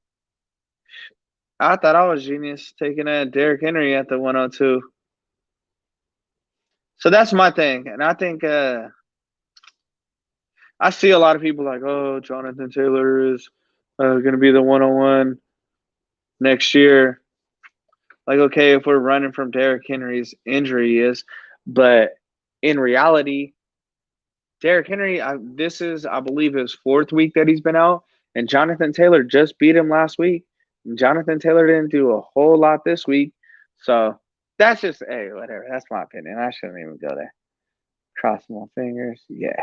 thought I was genius taking Derrick Henry at the 102. So that's my thing. And I think I see a lot of people like, oh, Jonathan Taylor is going to be the 101 next year. Like, okay, if we're running from Derrick Henry's injury is, but in reality, Derrick Henry, this is, I believe, his fourth week that he's been out, and Jonathan Taylor just beat him last week. And Jonathan Taylor didn't do a whole lot this week. So that's just, hey, whatever. That's my opinion. I shouldn't even go there. Crossing my fingers. Yeah.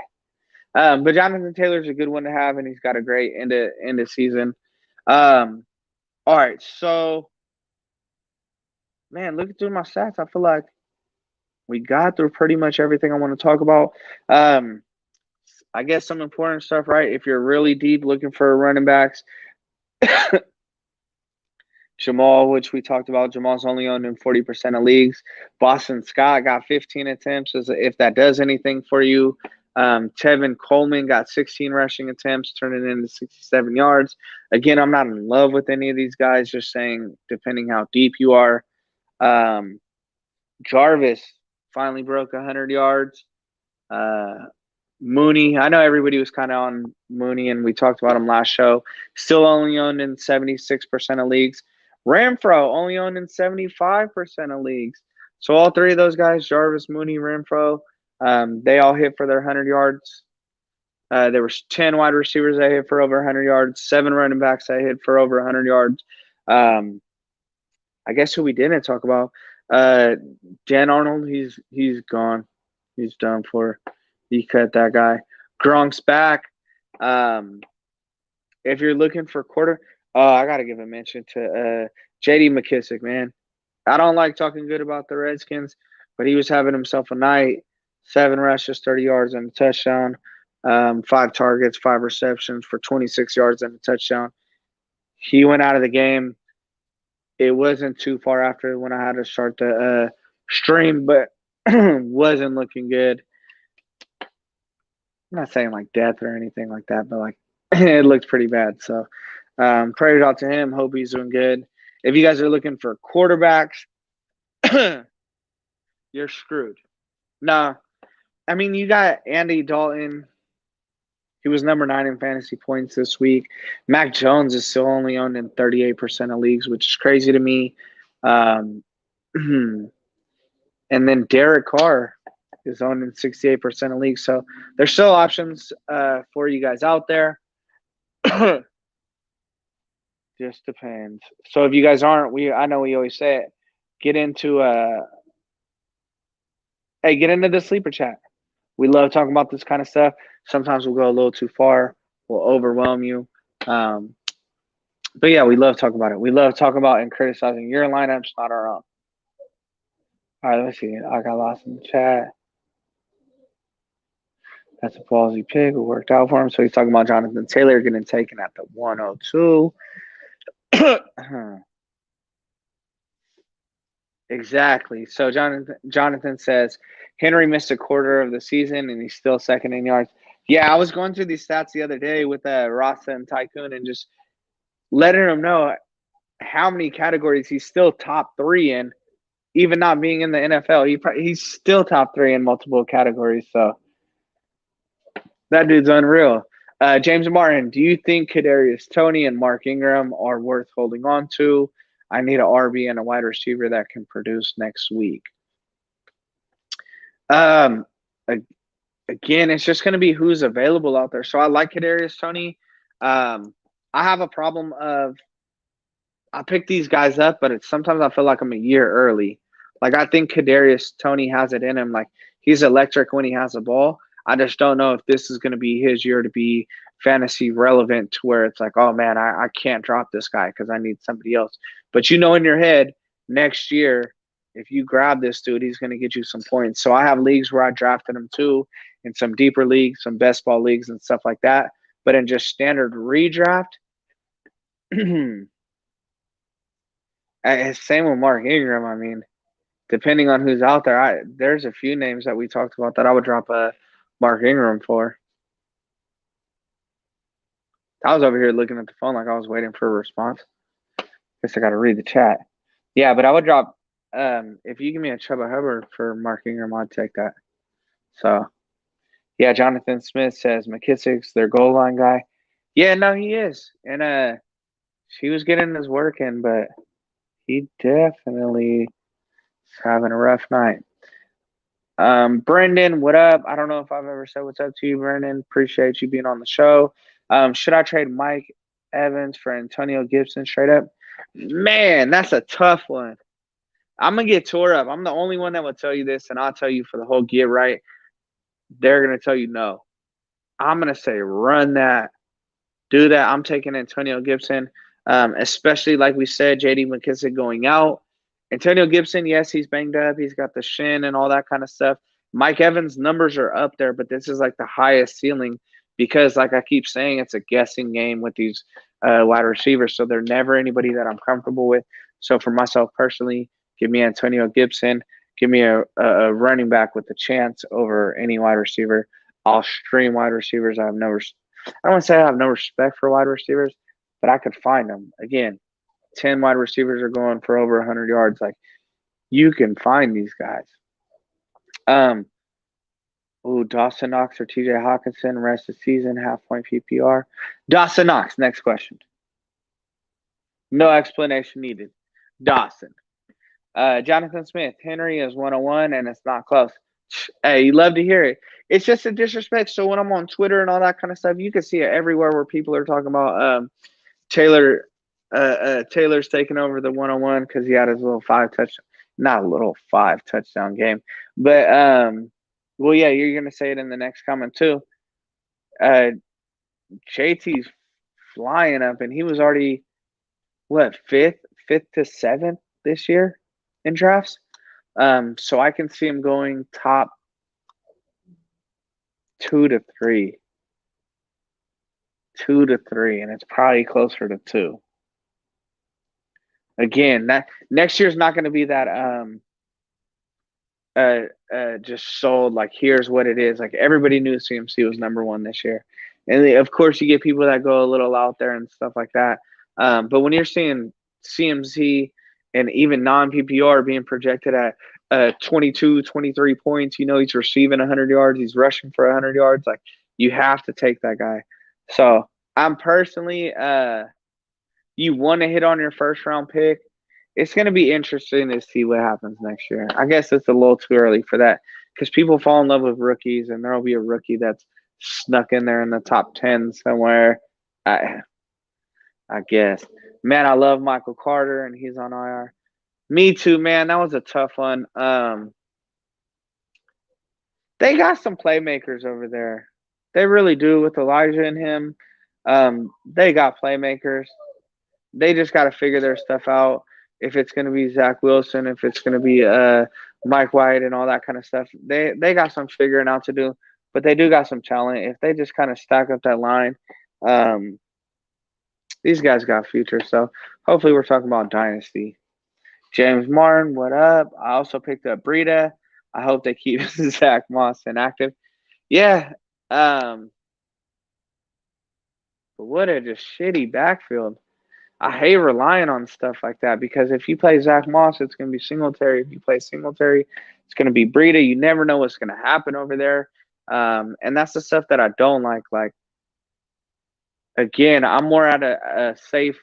But Jonathan Taylor's a good one to have, and he's got a great end of season. All right, so man, looking through my stats, I feel like we got through pretty much everything I want to talk about. I guess some important stuff, right? If you're really deep looking for running backs, Jamal, which we talked about, Jamal's only owned in 40% of leagues. Boston Scott got 15 attempts, if that does anything for you. Tevin Coleman got 16 rushing attempts, turning into 67 yards. Again, I'm not in love with any of these guys, just saying, depending how deep you are. Jarvis finally broke 100 yards. Mooney, I know everybody was kind of on Mooney, and we talked about him last show. Still only owned in 76% of leagues. Renfro only owned in 75% of leagues. So all three of those guys, Jarvis, Mooney, Renfro, they all hit for their 100 yards. There was 10 wide receivers that hit for over 100 yards, 7 running backs that hit for over 100 yards. I guess who we didn't talk about, Dan Arnold, he's gone. He's done for. He cut that guy. Gronk's back. If you're looking for I got to give a mention to J.D. McKissick, man. I don't like talking good about the Redskins, but he was having himself a night. 7 rushes, 30 yards, and a touchdown. 5 targets, 5 receptions for 26 yards and a touchdown. He went out of the game. It wasn't too far after when I had to start the stream, but wasn't looking good. I'm not saying like death or anything like that, but like it looked pretty bad. So prayers out to him. Hope he's doing good. If you guys are looking for quarterbacks, you're screwed. Nah, I mean, you got Andy Dalton. He was number 9 in fantasy points this week. Mac Jones is still only owned in 38% of leagues, which is crazy to me. And then Derek Carr is owned in 68% of leagues. So there's still options for you guys out there. Just depends. So if you guys aren't, I know we always say it, get into the sleeper chat. We love talking about this kind of stuff. Sometimes we'll go a little too far. We'll overwhelm you. But yeah, we love talking about it. We love talking about and criticizing your lineups, not our own. All right, let's see. I got lost in the chat. That's a ballsy pick. It worked out for him. So he's talking about Jonathan Taylor getting taken at the 102. Exactly. So Jonathan says Henry missed a quarter of the season and he's still second in yards. Yeah, I was going through these stats the other day with Rasa and Tycoon and just letting them know how many categories he's still top three in, even not being in the NFL. He's still top three in multiple categories. So that dude's unreal. James Martin, do you think Kadarius Toney and Mark Ingram are worth holding on to? I need an RB and a wide receiver that can produce next week. Um, again, it's just going to be who's available out there. So I like Kadarius Toney. I have a problem of I pick these guys up, but sometimes I feel like I'm a year early. Like I think Kadarius Toney has it in him. Like he's electric when he has the ball. I just don't know if this is going to be his year to be fantasy relevant to where it's like, oh man, I can't drop this guy because I need somebody else. But you know in your head, next year, if you grab this dude, he's going to get you some points. So I have leagues where I drafted him too, in some deeper leagues, some best ball leagues and stuff like that. But in just standard redraft, same with Mark Ingram. I mean, depending on who's out there, there's a few names that we talked about that I would drop a Mark Ingram for. I was over here looking at the phone like I was waiting for a response. Guess I got to read the chat. Yeah, but I would drop if you give me a Chuba Hubbard for Mark Ingram, I'd take that. So, yeah, Jonathan Smith says McKissick's their goal line guy. Yeah, no, he is. And he was getting his work in, but he definitely is having a rough night. Brendan, what up? I don't know if I've ever said what's up to you, Brendan. Appreciate you being on the show. Should I trade Mike Evans for Antonio Gibson straight up? Man, that's a tough one. I'm going to get tore up. I'm the only one that will tell you this, and I'll tell you for the whole get right. They're going to tell you no. I'm going to say run that. Do that. I'm taking Antonio Gibson, especially like we said, J.D. McKissick going out. Antonio Gibson, yes, he's banged up. He's got the shin and all that kind of stuff. Mike Evans' numbers are up there, but this is like the highest ceiling because, like I keep saying, it's a guessing game with these wide receivers. So they're never anybody that I'm comfortable with. So for myself personally, give me Antonio Gibson. Give me a running back with a chance over any wide receiver. I'll stream wide receivers. I don't want to say I have no respect for wide receivers, but I could find them. Again, 10 wide receivers are going for over 100 yards. Like, you can find these guys. Dawson Knox or TJ Hawkinson, rest of the season, half-point PPR. Dawson Knox, next question. No explanation needed. Dawson. Jonathan Smith, Henry is 101, and it's not close. Hey, you love to hear it. It's just a disrespect. So when I'm on Twitter and all that kind of stuff, you can see it everywhere where people are talking about Taylor's taking over the 101 because he had his little five touchdown game. But well, yeah, you're gonna say it in the next comment too. JT's flying up, and he was already fifth to seventh this year in drafts. So I can see him going top 2 to 3. 2 to 3, and it's probably closer to 2. Again, that next year's not going to be that just sold like here's what it is. Like everybody knew CMC was number 1 this year, and of course you get people that go a little out there and stuff like that. But when you're seeing CMC and even non-PPR being projected at 22, 23 points, you know he's receiving 100 yards, he's rushing for 100 yards. Like you have to take that guy. So I'm personally, you want to hit on your first round pick. It's going to be interesting to see what happens next year. I guess it's a little too early for that because people fall in love with rookies, and there will be a rookie that's snuck in there in the top 10 somewhere. I guess. Man, I love Michael Carter, and he's on IR. Me too, man. That was a tough one. They got some playmakers over there. They really do with Elijah and him. They got playmakers. They just got to figure their stuff out. If it's going to be Zach Wilson, if it's going to be Mike White and all that kind of stuff, they got some figuring out to do. But they do got some talent. If they just kind of stack up that line, these guys got future. So hopefully we're talking about dynasty. James Martin, what up? I also picked up Breida. I hope they keep Zach Moss inactive. Yeah. But what a just shitty backfield. I hate relying on stuff like that because if you play Zach Moss, it's going to be Singletary. If you play Singletary, it's going to be Breida. You never know what's going to happen over there. And that's the stuff that I don't like. Like, again, I'm more at a safe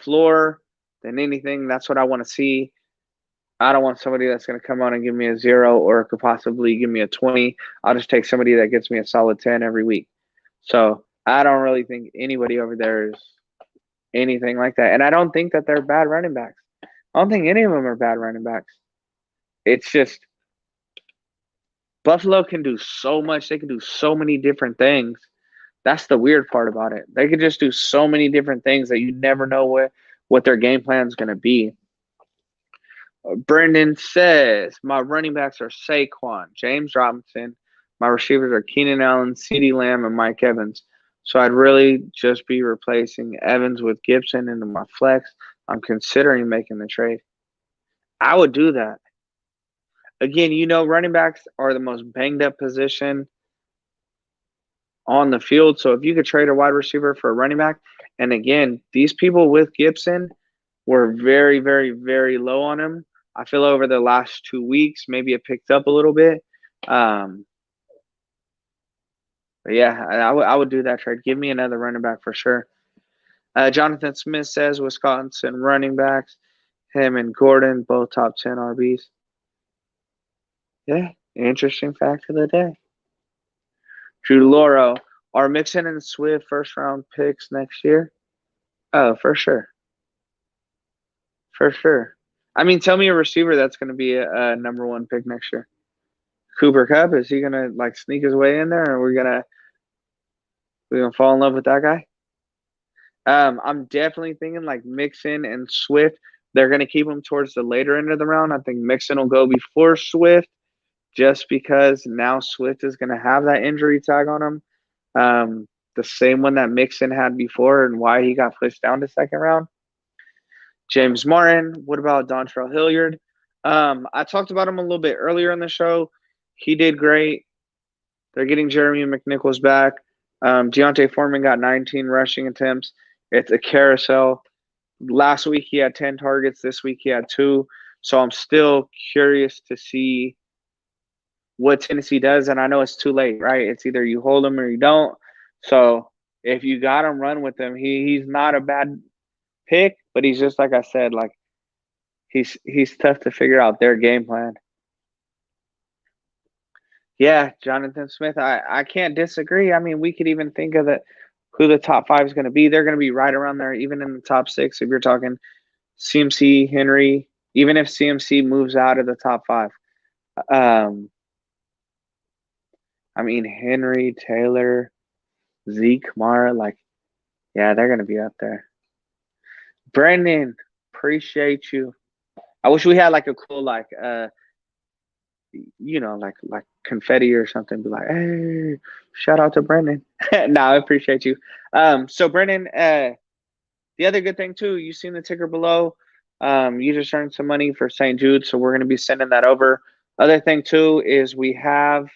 floor than anything. That's what I want to see. I don't want somebody that's going to come on and give me a 0 or could possibly give me a 20. I'll just take somebody that gets me a solid 10 every week. So I don't really think anybody over there is anything like that. And I don't think that they're bad running backs. I don't think any of them are bad running backs. It's just Buffalo can do so much. They can do so many different things. That's the weird part about it. They could just do so many different things that you never know what their game plan is going to be. Brendan says, my running backs are Saquon, James Robinson. My receivers are Keenan Allen, CeeDee Lamb, and Mike Evans. So I'd really just be replacing Evans with Gibson into my flex. I'm considering making the trade. I would do that. Again, running backs are the most banged up position on the field. So if you could trade a wide receiver for a running back, and again, these people with Gibson were very, very, very low on him. I feel over the last 2 weeks, maybe it picked up a little bit. But yeah, I would do that trade. Give me another running back for sure. Jonathan Smith says Wisconsin running backs, him and Gordon, both top 10 RBs. Yeah, interesting fact of the day. Drew Lauro, are Mixon and Swift first-round picks next year? Oh, for sure. For sure. I mean, tell me a receiver that's going to be a number 1 pick next year. Cooper Kupp, is he going to like sneak his way in there, or we're gonna fall in love with that guy? I'm definitely thinking like Mixon and Swift. They're going to keep him towards the later end of the round. I think Mixon will go before Swift, just because now Swift is going to have that injury tag on him, the same one that Mixon had before, and why he got pushed down to second round. James Martin. What about Dontrell Hilliard? I talked about him a little bit earlier in the show. He did great. They're getting Jeremy McNichols back. Deontay Foreman got 19 rushing attempts. It's a carousel. Last week he had 10 targets. This week he had 2. So I'm still curious to see what Tennessee does. And I know it's too late, right? It's either you hold him or you don't. So if you got him, run with him. He's not a bad pick, but he's just like I said, like he's tough to figure out their game plan. Yeah, Jonathan Smith, I can't disagree. I mean, we could even think of who the top 5 is going to be. They're going to be right around there, even in the top 6. If you're talking CMC, Henry, even if CMC moves out of the top 5. I mean, Henry, Taylor, Zeke, Mara, yeah, they're going to be up there. Brandon, appreciate you. I wish we had a cool like confetti or something. Be like, hey, shout out to Brendan. No, I appreciate you. So Brendan, the other good thing too, you seen the ticker below. You just earned some money for St. Jude, so we're gonna be sending that over. Other thing too is we have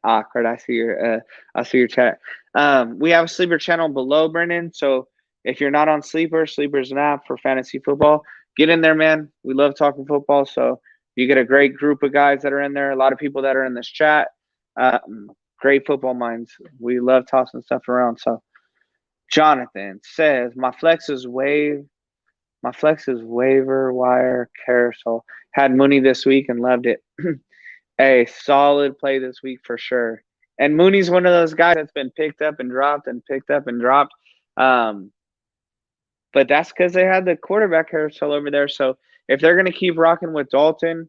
awkward. I see your chat. We have a Sleeper channel below, Brendan. So if you're not on Sleeper's an app for fantasy football. Get in there, man. We love talking football. So you get a great group of guys that are in there. A lot of people that are in this chat. Great football minds. We love tossing stuff around. So Jonathan says my flex is waiver wire carousel. Had Mooney this week and loved it. A solid play this week for sure. And Mooney's one of those guys that's been picked up and dropped and picked up and dropped. But that's because they had the quarterback carousel over there. So if they're going to keep rocking with Dalton,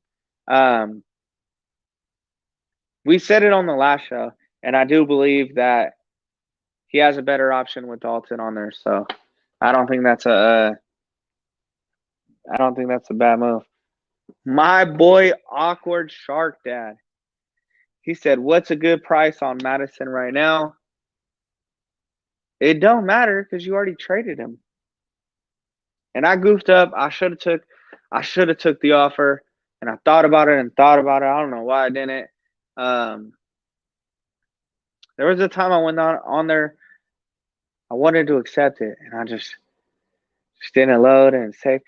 we said it on the last show, and I do believe that he has a better option with Dalton on there. So I don't think that's a bad move. My boy, Awkward Shark Dad. He said, what's a good price on Madison right now? It don't matter because you already traded him. And I goofed up. I should have took the offer, and I thought about it and thought about it. I don't know why I didn't. Um, there was a time I went on there. I wanted to accept it, and I just didn't load and save.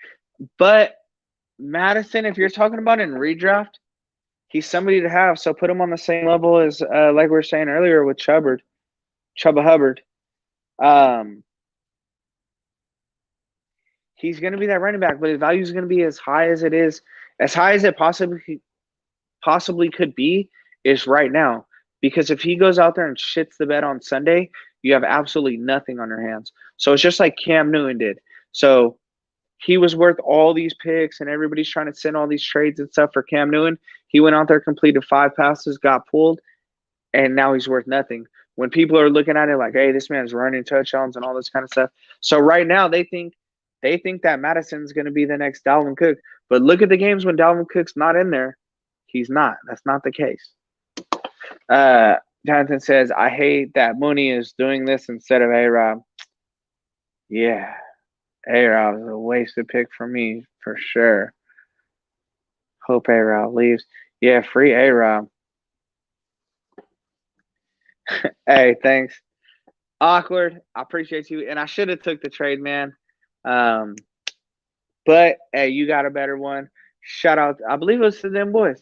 But Madison, if you're talking about in redraft, he's somebody to have. So put him on the same level as, like we were saying earlier, with Chuba Hubbard. He's going to be that running back, but his value is going to be as high as it possibly could be, is right now. Because if he goes out there and shits the bed on Sunday, you have absolutely nothing on your hands. So it's just like Cam Newton did. So he was worth all these picks, and everybody's trying to send all these trades and stuff for Cam Newton. He went out there, completed 5 passes, got pulled, and now he's worth nothing. When people are looking at it like, hey, this man's running touchdowns and all this kind of stuff. So right now they think that Madison's going to be the next Dalvin Cook. But look at the games when Dalvin Cook's not in there. He's not. That's not the case. Jonathan says, I hate that Mooney is doing this instead of A-Rob. Yeah, A-Rob is a wasted pick for me, for sure. Hope A-Rob leaves. Yeah, free A-Rob. Hey, thanks. Awkward. I appreciate you. And I should have took the trade, man. But, hey, you got a better one. Shout out. I believe it was to them boys.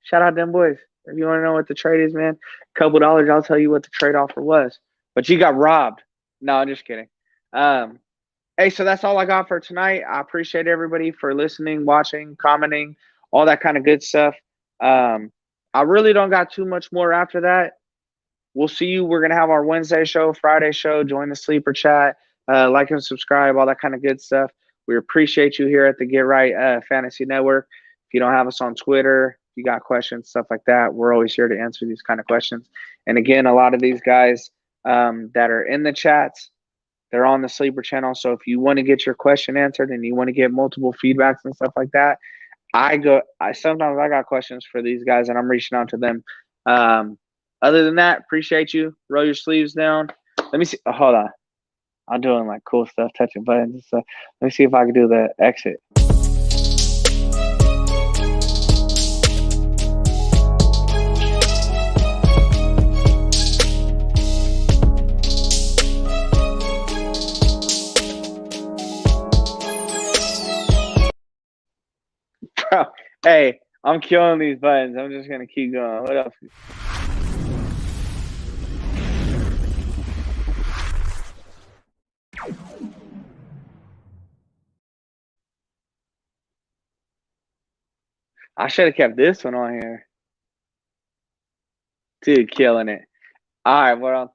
Shout out them boys. If you want to know what the trade is, man, couple dollars, I'll tell you what the trade offer was. But you got robbed. No, I'm just kidding. Hey, so that's all I got for tonight. I appreciate everybody for listening, watching, commenting, all that kind of good stuff. I really don't got too much more after that. We'll see you. We're going to have our Wednesday show, Friday show. Join the sleeper chat. Like and subscribe, all that kind of good stuff. We appreciate you here at the Get Right Fantasy Network. If you don't have us on Twitter, if you got questions, stuff like that, we're always here to answer these kind of questions. And again, a lot of these guys that are in the chats, they're on the Sleeper channel. So if you want to get your question answered and you want to get multiple feedbacks and stuff like that, sometimes I got questions for these guys and I'm reaching out to them. Other than that, appreciate you. Roll your sleeves down. Let me see. Oh, hold on. I'm doing like cool stuff, touching buttons and stuff. Let me see if I can do the exit. Bro, hey, I'm killing these buttons. I'm just gonna keep going. What else? I should have kept this one on here. Dude, killing it. All right, well,